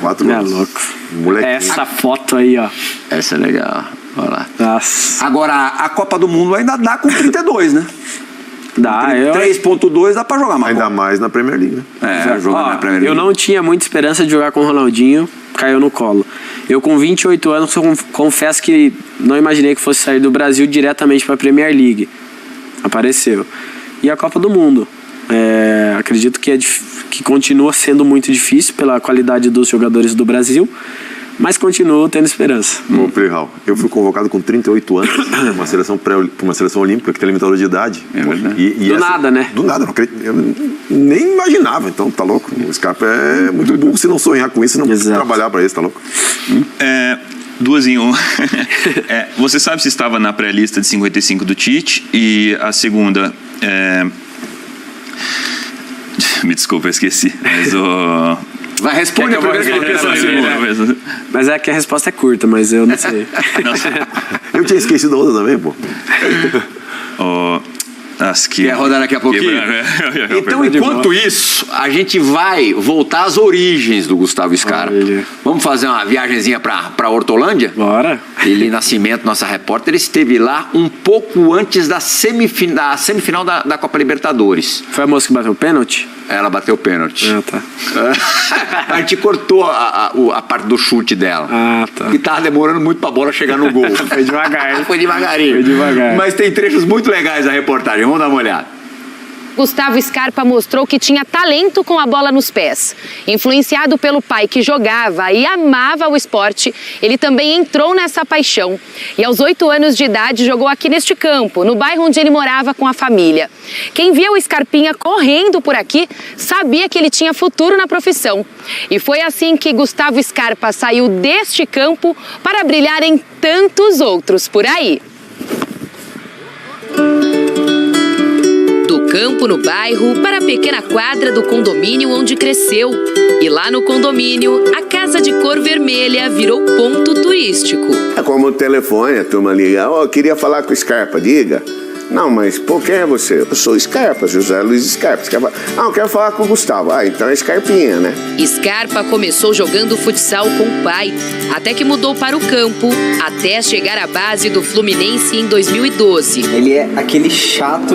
4 anos. É louco. Molequinho. Essa foto aí, ó. Essa é legal. Olha lá. Nossa. Agora, a Copa do Mundo ainda dá com 32, né? Dá, 3.2 dá pra jogar mais. Ainda mais na Premier League, né? Jogar na Premier League. Eu não tinha muita esperança de jogar com o Ronaldinho, caiu no colo. Eu com 28 anos, confesso que não imaginei que fosse sair do Brasil diretamente pra Premier League. Apareceu. E a Copa do Mundo. Acredito que continua sendo muito difícil pela qualidade dos jogadores do Brasil, mas continuo tendo esperança. Bom, Prihal, eu fui convocado com 38 anos para uma seleção olímpica que tem limitador de idade. Do nada, né? Do nada, eu nem imaginava, então tá louco. O Scarpa é muito burro se não sonhar com isso, se não trabalhar para isso, tá louco? 2 em 1. Você sabe se estava na pré-lista de 55 do Tite? E a segunda... Me desculpa, eu esqueci. Mas o... Vai responder primeiro que ele pensa na segunda. Mas é que a resposta é curta, mas eu não sei. Eu tinha esquecido a outra também, pô. Quer rodar daqui a pouquinho? Então, enquanto isso, a gente vai voltar às origens do Gustavo Scarpa. Vamos fazer uma viagenzinha pra Hortolândia? Bora. Eli Nascimento, nossa repórter, esteve lá um pouco antes da semifinal da Copa Libertadores. Foi a moça que bateu o pênalti? Ela bateu o pênalti. Ah, tá. A gente cortou a parte do chute dela. Ah, tá. E tava demorando muito pra bola chegar no gol. Foi devagar. Foi devagarinho. Foi devagar. Mas tem trechos muito legais da reportagem. Vamos dar uma olhada. Gustavo Scarpa mostrou que tinha talento com a bola nos pés. Influenciado pelo pai que jogava e amava o esporte, ele também entrou nessa paixão. E aos 8 anos de idade jogou aqui neste campo, no bairro onde ele morava com a família. Quem via o Scarpinha correndo por aqui sabia que ele tinha futuro na profissão. E foi assim que Gustavo Scarpa saiu deste campo para brilhar em tantos outros por aí. Do campo no bairro para a pequena quadra do condomínio onde cresceu. E lá no condomínio, a casa de cor vermelha virou ponto turístico. É como o telefone, a turma liga: eu queria falar com o Scarpa, diga. Não, mas por quem é você? Eu sou Scarpa, José Luiz Scarpa. Não, eu quero falar com o Gustavo. Então é Scarpinha, né? Scarpa começou jogando futsal com o pai, até que mudou para o campo, até chegar à base do Fluminense em 2012. Ele é aquele chato,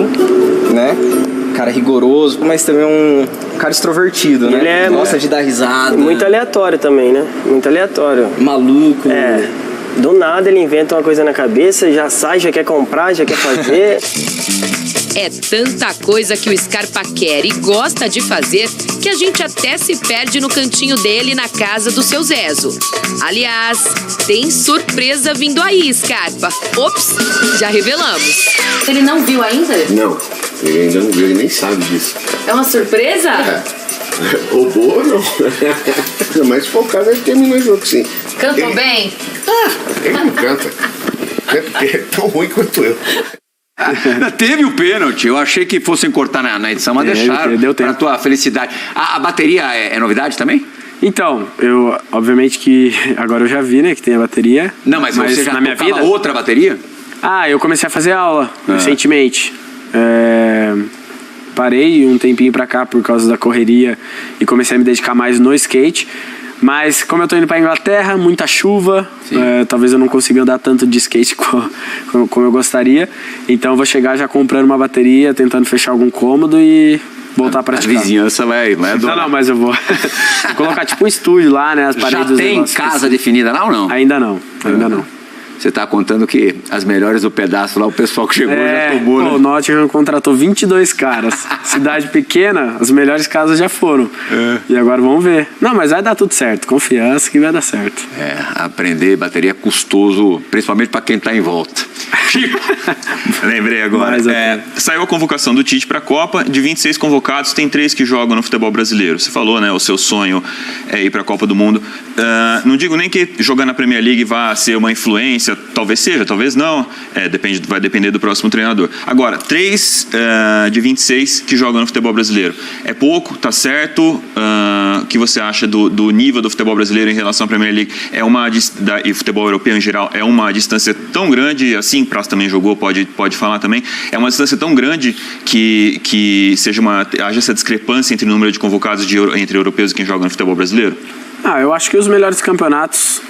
né? Cara rigoroso, mas também um cara extrovertido, né? Ele gosta de dar risada. Muito aleatório também, né? Muito aleatório. Maluco. Do nada ele inventa uma coisa na cabeça, já sai, já quer comprar, já quer fazer. É tanta coisa que o Scarpa quer e gosta de fazer que a gente até se perde no cantinho dele na casa do seu Zezo. Aliás, tem surpresa vindo aí, Scarpa. Ops, já revelamos. Ele não viu ainda? Não, ele ainda não viu, ele nem sabe disso. É uma surpresa? Roubou ou não? Mas se for o caso, ele terminou o jogo, sim. Cantou bem? Ele não canta. Ele é tão ruim quanto eu. Teve o pênalti, eu achei que fossem cortar na edição, mas deixaram. Deu tempo. Pra tua felicidade. A bateria é novidade também? Então, obviamente que agora eu já vi, né, que tem a bateria. Não, mas você já na minha vida outra bateria? Eu comecei a fazer aula recentemente. Parei um tempinho pra cá por causa da correria e comecei a me dedicar mais no skate. Mas como eu tô indo pra Inglaterra, muita chuva, talvez eu não consiga andar tanto de skate como eu gostaria. Então eu vou chegar já comprando uma bateria, tentando fechar algum cômodo e voltar a praticar. A vizinhança vai adorar. Não, mas eu vou colocar tipo um estúdio lá, né? As paredes. Já tem casa definida lá ou não? Ainda não. Você tá contando que as melhores do pedaço lá, o pessoal que chegou já tomou, né? O Nottingham contratou 22 caras. Cidade pequena, as melhores casas já foram. E agora vamos ver. Não, mas vai dar tudo certo. Confiança que vai dar certo. Aprender bateria é custoso, principalmente para quem tá em volta. Chico, lembrei agora. Saiu a convocação do Tite para a Copa. De 26 convocados, tem 3 que jogam no futebol brasileiro. Você falou, né? O seu sonho é ir para a Copa do Mundo. Não digo nem que jogar na Premier League vá ser uma influência. Talvez seja, talvez não. Vai depender do próximo treinador. Agora, 3 de 26 que jogam no futebol brasileiro. É pouco, tá certo? O que você acha do nível do futebol brasileiro em relação à Premier League? E futebol europeu em geral, é uma distância tão grande, assim, Praça também jogou, pode falar também, é uma distância tão grande que haja essa discrepância entre o número de convocados entre europeus e quem joga no futebol brasileiro? Eu acho que os melhores campeonatos,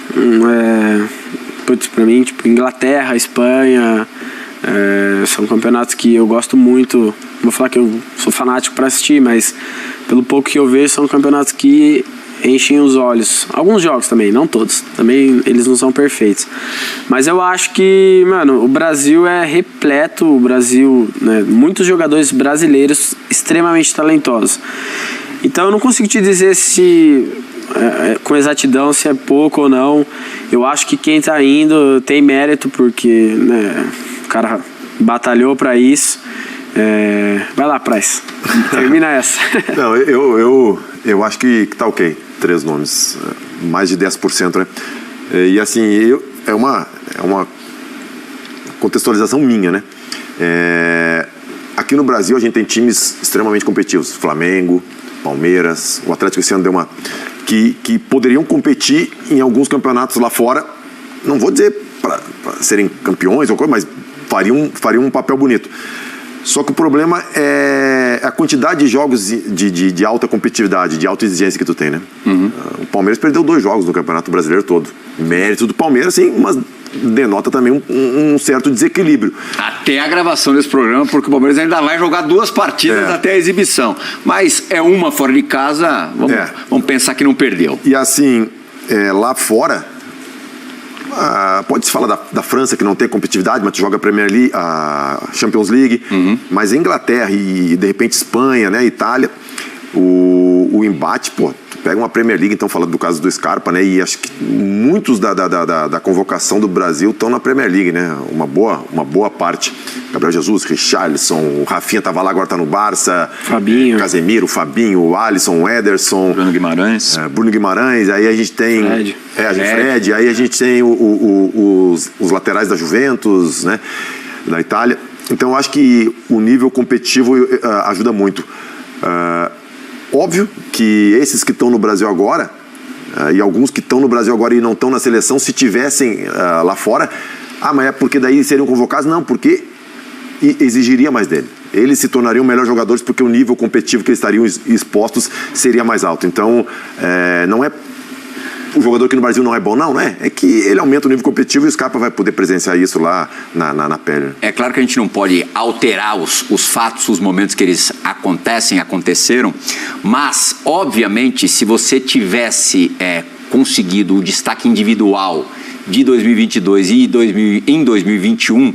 pra mim, tipo Inglaterra, Espanha, são campeonatos que eu gosto muito. Não vou falar que eu sou fanático para assistir, mas pelo pouco que eu vejo, são campeonatos que enchem os olhos. Alguns jogos também, não todos. Também eles não são perfeitos. Mas eu acho que, o Brasil é repleto. O Brasil, né, muitos jogadores brasileiros extremamente talentosos. Então eu não consigo te dizer com exatidão se é pouco ou não. Eu acho que quem tá indo tem mérito, porque, né, o cara batalhou para isso. Vai lá, Price. Termina essa. Não, eu acho que tá ok. 3 nomes. Mais de 10%, né? E assim, é uma contextualização minha, né? Aqui no Brasil a gente tem times extremamente competitivos. Flamengo, Palmeiras, o Atlético esse ano deu que poderiam competir em alguns campeonatos lá fora. Não vou dizer para serem campeões ou coisa, mas fariam um papel bonito. Só que o problema é a quantidade de jogos de alta competitividade, de alta exigência que tu tem, né? O Palmeiras perdeu 2 jogos no Campeonato Brasileiro todo. Mérito do Palmeiras, sim, mas denota também um certo desequilíbrio. Até a gravação desse programa, porque o Palmeiras ainda vai jogar 2 partidas até a exibição. Mas é uma fora de casa, vamos pensar que não perdeu. E assim, lá fora, pode-se falar da França, que não tem competitividade, mas tu joga a Premier League, a Champions League, mas Inglaterra e de repente Espanha, né, Itália, o embate, tu pega uma Premier League, então falando do caso do Scarpa, né, e acho que muitos da convocação do Brasil estão na Premier League, né, uma boa parte. Gabriel Jesus, Richarlison, o Rafinha tava lá, agora tá no Barça, Fabinho, Casemiro, Fabinho, o Alisson, o Ederson, Bruno Guimarães, aí a gente tem Fred, aí a gente tem os laterais da Juventus, né, da Itália. Então eu acho que o nível competitivo ajuda muito. Óbvio que esses que estão no Brasil agora, e alguns que estão no Brasil agora e não estão na seleção, se tivessem lá fora, mas é porque daí seriam convocados? Não, porque exigiria mais dele. Eles se tornariam melhores jogadores porque o nível competitivo que eles estariam expostos seria mais alto. Então, não é o jogador que no Brasil não é bom, não é? É que ele aumenta o nível competitivo e o Scarpa vai poder presenciar isso lá na pele. É claro que a gente não pode alterar os fatos, os momentos que eles aconteceram, mas, obviamente, se você tivesse conseguido o destaque individual de 2022 e em 2021,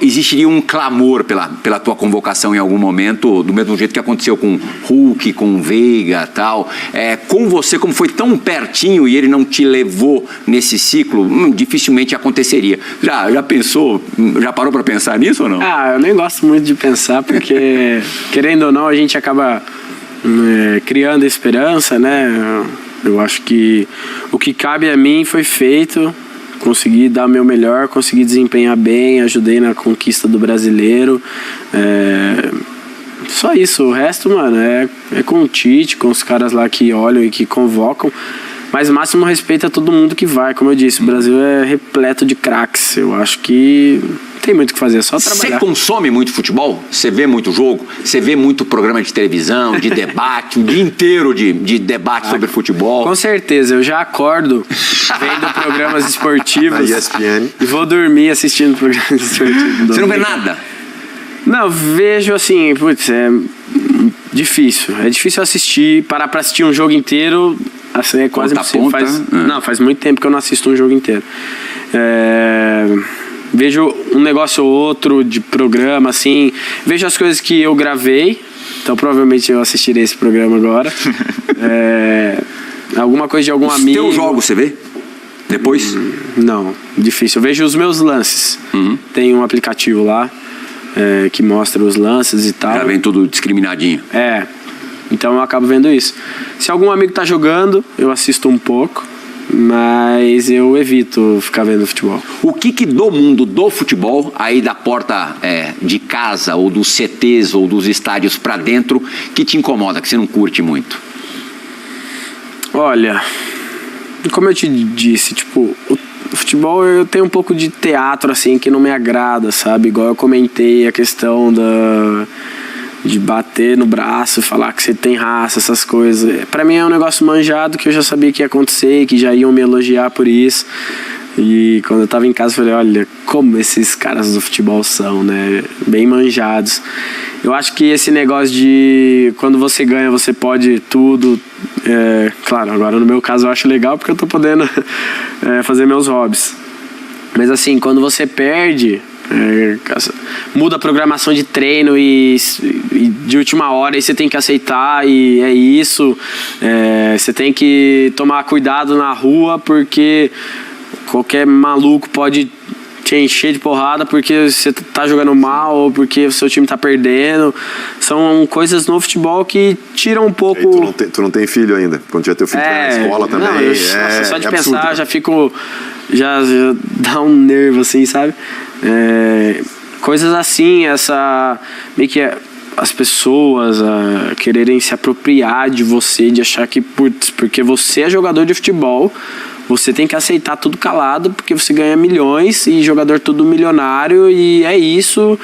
existiria um clamor pela tua convocação em algum momento, do mesmo jeito que aconteceu com Hulk, com Veiga e tal. Com você, como foi tão pertinho e ele não te levou nesse ciclo, dificilmente aconteceria. Já pensou, já parou para pensar nisso ou não? Eu nem gosto muito de pensar, porque querendo ou não, a gente acaba criando esperança, né? Eu acho que o que cabe a mim foi feito, consegui dar o meu melhor, consegui desempenhar bem, ajudei na conquista do brasileiro. Só isso, o resto, mano, é com o Tite, com os caras lá que olham e que convocam. Mas máximo respeito a todo mundo que vai. Como eu disse, o Brasil é repleto de craques. Eu acho que não tem muito o que fazer, é só trabalhar. Você consome muito futebol? Você vê muito jogo? Você vê muito programa de televisão, de debate, o dia inteiro de debate sobre futebol? Com certeza, eu já acordo vendo programas esportivos. Na ESPN. E vou dormir assistindo programas esportivos. Você não vê nada? Não, vejo assim, putz, é difícil. É difícil assistir, parar pra assistir um jogo inteiro. Assim, é quase impossível. Faz muito tempo que eu não assisto um jogo inteiro. Vejo um negócio ou outro de programa, assim. Vejo as coisas que eu gravei. Então provavelmente eu assistirei esse programa agora. Alguma coisa de algum amigo. Os teus jogos você vê? Depois? Não, difícil. Eu vejo os meus lances. Tem um aplicativo lá que mostra os lances e tal. Já vem tudo discriminadinho. Então eu acabo vendo isso. Se algum amigo tá jogando, eu assisto um pouco, mas eu evito ficar vendo futebol. O que do mundo do futebol, aí da porta de casa, ou dos CTs, ou dos estádios pra dentro, que te incomoda, que você não curte muito? Olha, como eu te disse, tipo, o futebol eu tenho um pouco de teatro, assim, que não me agrada, sabe? Igual eu comentei a questão de bater no braço, falar que você tem raça, essas coisas. Pra mim é um negócio manjado que eu já sabia que ia acontecer, que já iam me elogiar por isso. E quando eu tava em casa, eu falei, olha, como esses caras do futebol são, né? Bem manjados. Eu acho que esse negócio de quando você ganha, você pode tudo. Claro, agora no meu caso eu acho legal porque eu tô podendo fazer meus hobbies. Mas assim, quando você perde... muda a programação de treino e de última hora, e você tem que aceitar, e é isso. Você tem que tomar cuidado na rua, porque qualquer maluco pode te encher de porrada porque você tá jogando mal ou porque o seu time tá perdendo. São coisas no futebol que tiram um pouco... Tu não tem filho ainda? Quando tiver teu filho na escola também, nossa, só de pensar absurdo. Já fico... Já dá um nervo, assim, sabe? Coisas assim, meio que as pessoas quererem se apropriar de você, de achar que, putz, porque você é jogador de futebol, você tem que aceitar tudo calado, porque você ganha milhões e jogador tudo milionário, e é isso.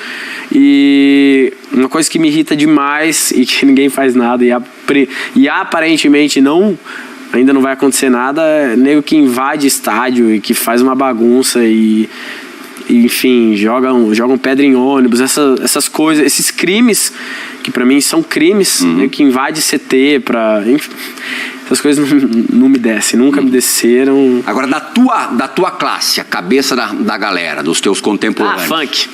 E uma coisa que me irrita demais e que ninguém faz nada, e aparentemente ainda não vai acontecer nada, é nego que invade estádio e que faz uma bagunça e enfim, jogam pedra em ônibus, essas coisas, esses crimes que pra mim são crimes, né, que invade CT enfim, essas coisas não me descem, nunca me desceram. Agora, da tua classe, a cabeça da galera, dos teus contemporâneos. Funk.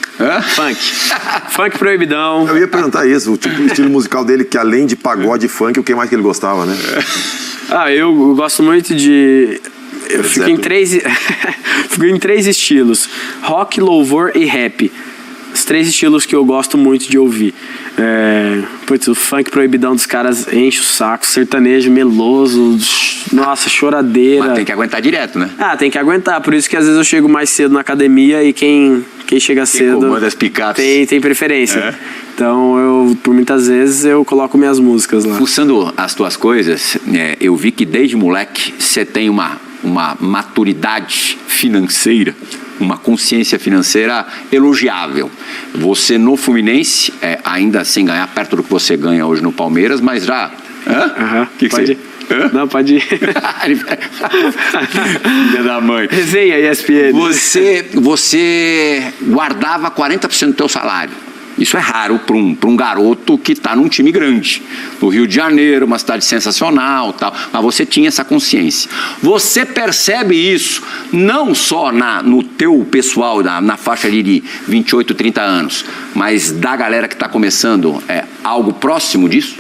Funk proibidão. Eu ia perguntar isso, o estilo musical dele, que além de pagode e funk, o que mais que ele gostava, né? Eu gosto muito de... Eu fico em três estilos: rock, louvor e rap. Os 3 estilos que eu gosto muito de ouvir. O funk proibidão dos caras enche o saco, sertanejo meloso, nossa, choradeira. Mas tem que aguentar direto, né? Tem que aguentar, por isso que às vezes eu chego mais cedo na academia e quem chega cedo comanda as picapes. Tem preferência. Então, por muitas vezes eu coloco minhas músicas lá. Fuçando as tuas coisas, eu vi que desde moleque você tem uma maturidade financeira, uma consciência financeira elogiável. Você no Fluminense, ainda sem ganhar perto do que você ganha hoje no Palmeiras, mas já... Pode ir. Não, pode ir. Filha da mãe. Resenha ESPN. Você guardava 40% do teu salário Isso é raro para um garoto que está num time grande. No Rio de Janeiro, uma cidade sensacional, tal, mas você tinha essa consciência. Você percebe isso não só no teu pessoal, na faixa de 28, 30 anos, mas da galera que está começando, algo próximo disso?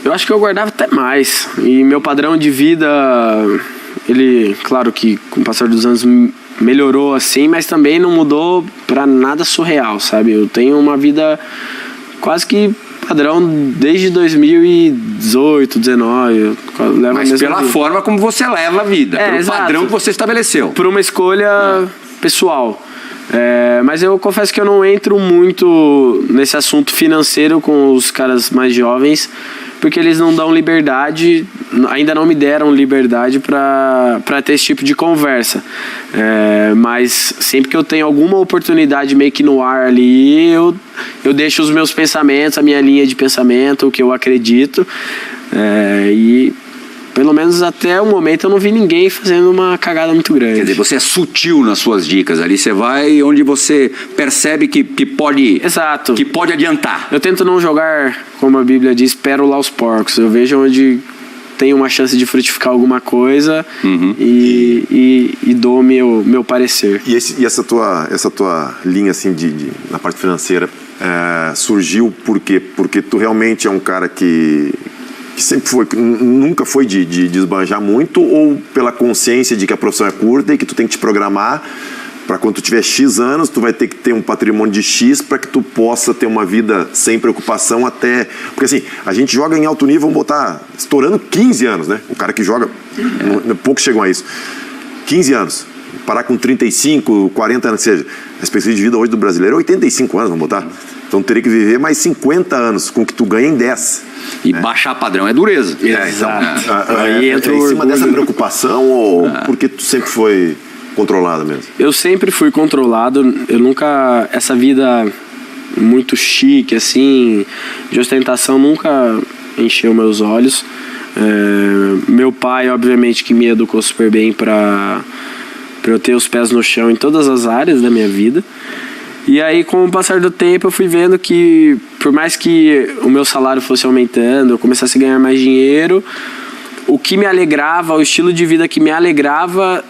Eu acho que eu guardava até mais. E meu padrão de vida, ele, claro que com o passar dos anos melhorou assim, mas também não mudou pra nada surreal, sabe? Eu tenho uma vida quase que padrão desde 2018, 2019. Mas pela forma como você leva a vida, pelo exato. Padrão que você estabeleceu. Por uma escolha pessoal. Mas eu confesso que eu não entro muito nesse assunto financeiro com os caras mais jovens, porque eles não dão liberdade, ainda não me deram liberdade para ter esse tipo de conversa. Mas sempre que eu tenho alguma oportunidade meio que no ar ali, eu deixo os meus pensamentos, a minha linha de pensamento, o que eu acredito. E pelo menos até o momento eu não vi ninguém fazendo uma cagada muito grande. Quer dizer, você é sutil nas suas dicas ali, você vai onde você percebe que pode... Exato. Que pode adiantar. Eu tento não jogar, como a Bíblia diz, pérola aos porcos. Eu vejo onde tem uma chance de frutificar alguma coisa e dou meu parecer. E essa tua linha assim na parte financeira surgiu por quê? Porque tu realmente é um cara que sempre foi, nunca foi de esbanjar muito, ou pela consciência de que a profissão é curta e que tu tem que te programar para quando tu tiver X anos, tu vai ter que ter um patrimônio de X para que tu possa ter uma vida sem preocupação até... Porque assim, a gente joga em alto nível, vamos botar, estourando 15 anos, né? O cara que joga, poucos chegam a isso. 15 anos. Parar com 35, 40 anos, seja, a expectativa de vida hoje do brasileiro é 85 anos, vamos botar. Então teria que viver mais 50 anos com o que tu ganha em 10. E baixar padrão é dureza. Aí entra em cima dessa preocupação ou porque tu sempre foi controlado mesmo? Eu sempre fui controlado. Eu nunca... Essa vida muito chique, assim, de ostentação, nunca encheu meus olhos. Meu pai, obviamente, que me educou super bem para eu ter os pés no chão em todas as áreas da minha vida. E aí, com o passar do tempo, eu fui vendo que, por mais que o meu salário fosse aumentando, eu começasse a ganhar mais dinheiro, o que me alegrava, o estilo de vida que me alegrava,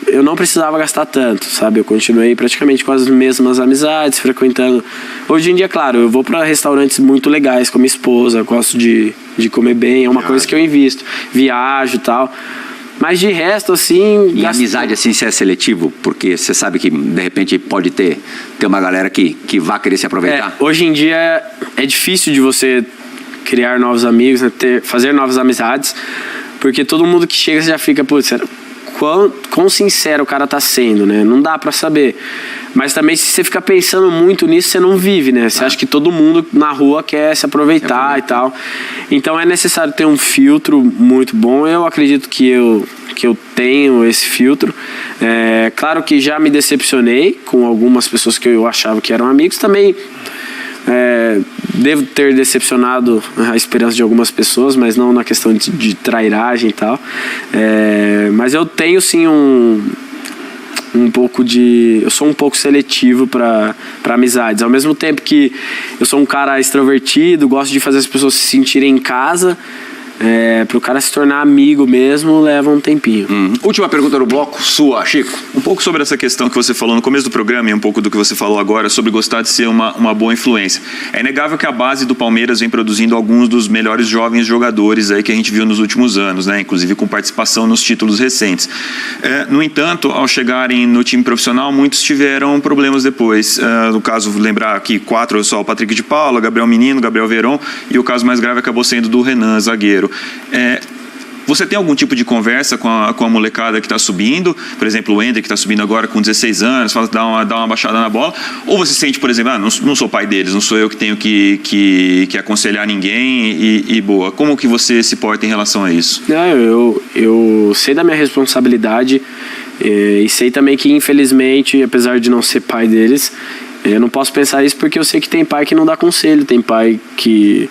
eu não precisava gastar tanto, sabe? Eu continuei praticamente com as mesmas amizades, frequentando... Hoje em dia, claro, eu vou para restaurantes muito legais com a minha esposa, gosto de comer bem, é uma coisa que eu invisto. Viajo e tal... Mas de resto, assim... E amizade, assim, você é seletivo? Porque você sabe que, de repente, pode ter uma galera que vai querer se aproveitar? Hoje em dia, é difícil de você criar novos amigos, né? Fazer novas amizades, porque todo mundo que chega já fica, putz, quão sincero o cara tá sendo, né? Não dá pra saber. Mas também, se você fica pensando muito nisso, você não vive, né? Você acha que todo mundo na rua quer se aproveitar e tal. Então é necessário ter um filtro muito bom. Eu acredito que eu tenho esse filtro. Claro que já me decepcionei com algumas pessoas que eu achava que eram amigos. Também devo ter decepcionado a esperança de algumas pessoas, mas não na questão de trairagem e tal. Mas eu tenho sim eu sou um pouco seletivo para amizades. Ao mesmo tempo que eu sou um cara extrovertido, gosto de fazer as pessoas se sentirem em casa, para o cara se tornar amigo mesmo, leva um tempinho. Última pergunta do bloco, sua, Chico. Um pouco sobre essa questão que você falou no começo do programa e um pouco do que você falou agora sobre gostar de ser uma boa influência. É inegável que a base do Palmeiras vem produzindo alguns dos melhores jovens jogadores aí que a gente viu nos últimos anos, né? Inclusive com participação nos títulos recentes. No entanto, ao chegarem no time profissional, muitos tiveram problemas depois. No caso, lembrar aqui 4 só: o Patrick de Paula, Gabriel Menino, Gabriel Veron, e o caso mais grave acabou sendo do Renan, zagueiro. Você tem algum tipo de conversa com a molecada que está subindo? Por exemplo, o Ender, que está subindo agora com 16 anos, fala, dá uma baixada na bola. Ou você sente, por exemplo, não sou pai deles, não sou eu que tenho que aconselhar ninguém e boa. Como que você se porta em relação a isso? Eu sei da minha responsabilidade e sei também que, infelizmente, apesar de não ser pai deles, eu não posso pensar isso porque eu sei que tem pai que não dá conselho, tem pai que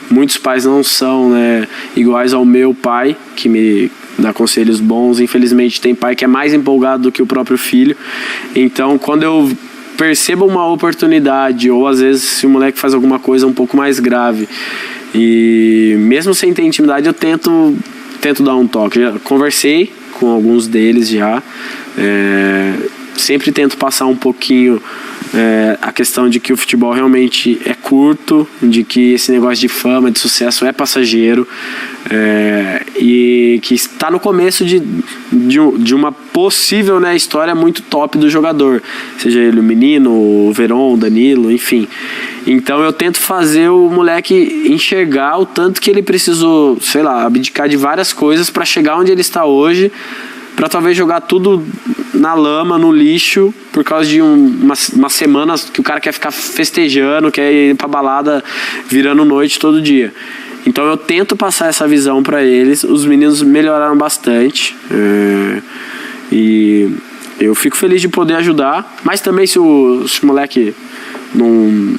muitos pais não são, né, iguais ao meu pai, que me dá conselhos bons. Infelizmente tem pai que é mais empolgado do que o próprio filho. Então, quando eu percebo uma oportunidade, ou às vezes se o moleque faz alguma coisa um pouco mais grave, e mesmo sem ter intimidade, eu tento dar um toque. Já conversei com alguns deles já, sempre tento passar um pouquinho a questão de que o futebol realmente é curto, de que esse negócio de fama, de sucesso é passageiro, e que está no começo de uma possível, né, história muito top do jogador, seja ele o menino, o Veron, o Danilo, enfim. Então eu tento fazer o moleque enxergar o tanto que ele precisou, sei lá, abdicar de várias coisas para chegar onde ele está hoje, para talvez jogar tudo na lama, no lixo, por causa de uma semana que o cara quer ficar festejando, quer ir pra balada virando noite todo dia. Então eu tento passar essa visão para eles. Os meninos melhoraram bastante, e eu fico feliz de poder ajudar, mas também se o moleque não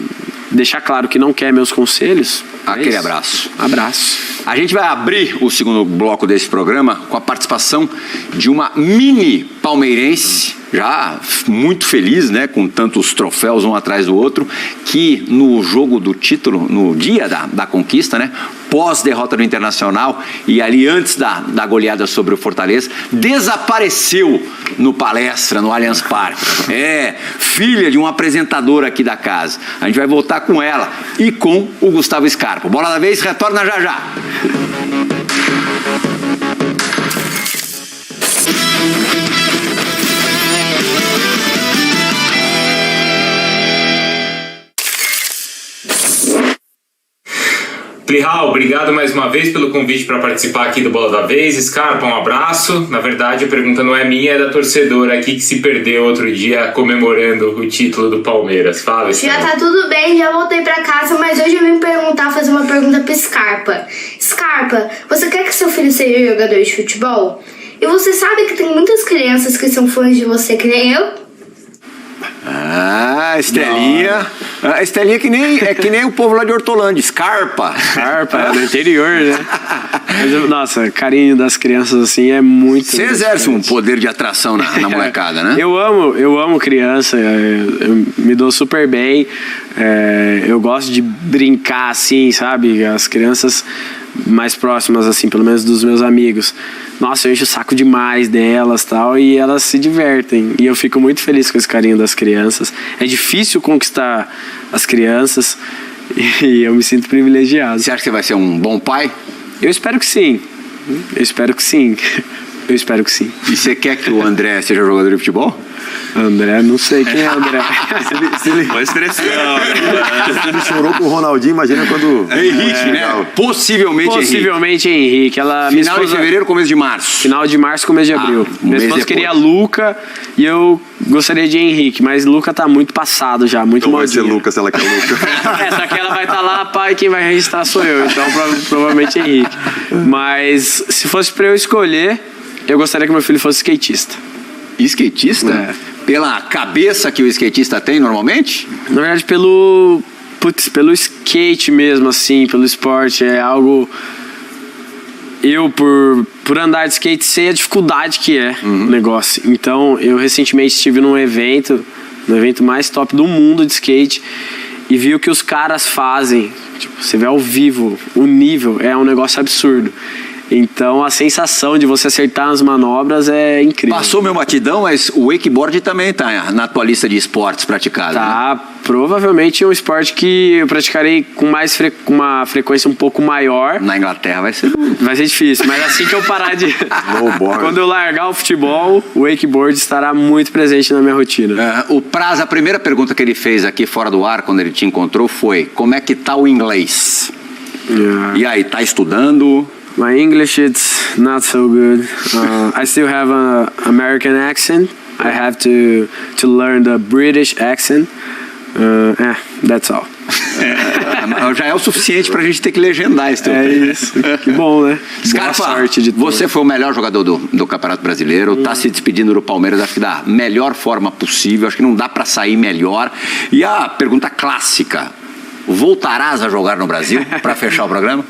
deixar claro que não quer meus conselhos, aquele abraço. Abraço. A gente vai abrir o segundo bloco desse programa com a participação de uma mini palmeirense, já muito feliz, né, com tantos troféus um atrás do outro, que no jogo do título, no dia da conquista, né, pós-derrota do Internacional e ali antes da goleada sobre o Fortaleza, desapareceu no palestra, no Allianz Parque. Filha de um apresentador aqui da casa. A gente vai voltar com ela e com o Gustavo Scarpa. Bola da Vez retorna já já. Plihal, obrigado mais uma vez pelo convite para participar aqui do Bola da Vez. Scarpa, um abraço. Na verdade, a pergunta não é minha, é da torcedora aqui que se perdeu outro dia comemorando o título do Palmeiras. Fala, Scarpa. Já tá tudo bem, já voltei pra casa, mas hoje eu vim fazer uma pergunta pro Scarpa. Scarpa, você quer que seu filho seja jogador de futebol? E você sabe que tem muitas crianças que são fãs de você, que nem eu? Estelinha. A Estelinha é que nem o povo lá de Hortolândia, Scarpa, no interior, né? Mas, nossa, carinho das crianças assim é muito... Você exerce um poder de atração na molecada, né? Eu amo criança, eu me dou super bem, eu gosto de brincar assim, sabe? As crianças mais próximas, assim, pelo menos dos meus amigos. Nossa, eu encho o saco demais delas, tal, e elas se divertem. E eu fico muito feliz com esse carinho das crianças. É difícil conquistar as crianças e eu me sinto privilegiado. Você acha que você vai ser um bom pai? Eu espero que sim. Eu espero que sim. E você quer que o André seja jogador de futebol? André, não sei quem é André. Se ele chorou com o Ronaldinho, imagina quando... Henrique, né? Possivelmente Henrique. Final de fevereiro, começo de março. Final de março, começo de abril. Minha esposa queria Luca e eu gostaria de Henrique, mas Luca tá muito passado já, muito então modinha. Vai ser Luca se ela quer Luca. Só que ela vai estar lá, pai, quem vai registrar sou eu, então provavelmente Henrique. Mas se fosse pra eu escolher, eu gostaria que meu filho fosse skatista. Skatista? Pela cabeça que o skatista tem normalmente? Na verdade, pelo skate mesmo, assim, pelo esporte. É algo... Eu, por andar de skate, sei a dificuldade que é o negócio. Então, eu recentemente estive no evento mais top do mundo de skate, e vi o que os caras fazem. Tipo, você vê ao vivo, o nível é um negócio absurdo. Então a sensação de você acertar as manobras é incrível. Passou meu batidão, mas o wakeboard também tá na tua lista de esportes praticados. Tá, né? Provavelmente é um esporte que eu praticarei com uma frequência um pouco maior. Na Inglaterra vai ser difícil, mas assim que eu parar de... Quando eu largar o futebol, o wakeboard estará muito presente na minha rotina. O Praz, a primeira pergunta que ele fez aqui fora do ar, quando ele te encontrou, foi: como é que tá o inglês? E aí, tá estudando? My English, it's not so good. I still have an American accent. I have to learn the British accent. That's all. Já é o suficiente pra gente ter que legendar esse teu isso. Que bom, né? Scarpa, você foi o melhor jogador do Campeonato Brasileiro, tá se despedindo do Palmeiras, acho que da melhor forma possível, acho que não dá pra sair melhor. E a pergunta clássica: voltarás a jogar no Brasil pra fechar o programa?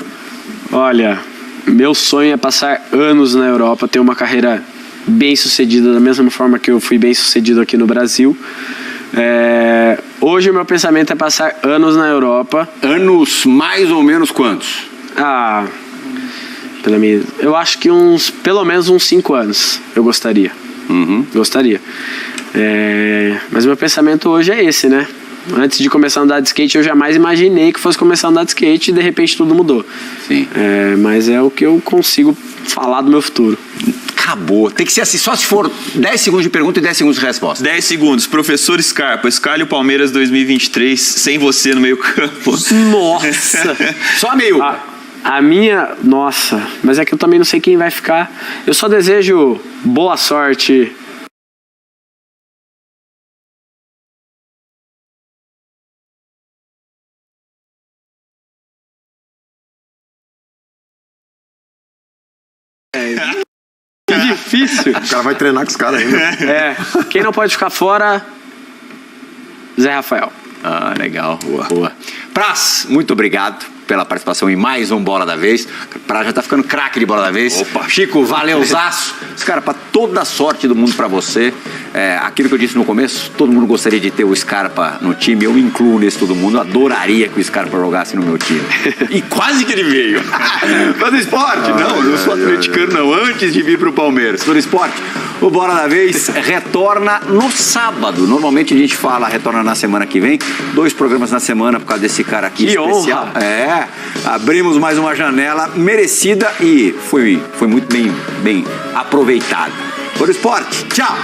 Olha, meu sonho é passar anos na Europa, ter uma carreira bem sucedida da mesma forma que eu fui bem sucedido aqui no Brasil. Hoje o meu pensamento é passar anos na Europa. Anos mais ou menos quantos? Eu acho que pelo menos uns 5 anos eu gostaria. Gostaria. Mas meu pensamento hoje é esse, né? Antes de começar a andar de skate, eu jamais imaginei que fosse começar a andar de skate e de repente tudo mudou. Sim. Mas é o que eu consigo falar do meu futuro. Acabou. Tem que ser assim, só se for 10 segundos de pergunta e 10 segundos de resposta. 10 segundos. Professor Scarpa, escalhe o Palmeiras 2023 sem você no meio campo. Nossa! Só meio. A minha... Nossa. Mas é que eu também não sei quem vai ficar. Eu só desejo boa sorte... Que difícil. O cara vai treinar com os caras ainda. Quem não pode ficar fora? Zé Rafael. Legal. Boa. Praz, muito obrigado pela participação em mais um Bola da Vez. Praz já tá ficando craque de Bola da Vez. Opa. Chico, valeuzaço. Scarpa, toda a sorte do mundo pra você. Aquilo que eu disse no começo, todo mundo gostaria de ter o Scarpa no time. Eu me incluo nesse todo mundo. Adoraria que o Scarpa jogasse no meu time. E quase que ele veio. Mas no esporte, não. Eu sou atleticano, não. Antes de vir pro Palmeiras. No esporte, o Bola da Vez retorna no sábado. Normalmente a gente retorna na semana que vem. 2 programas na semana por causa desse cara aqui que especial. Honra. Abrimos mais uma janela merecida e foi muito bem aproveitada. Por esporte, tchau!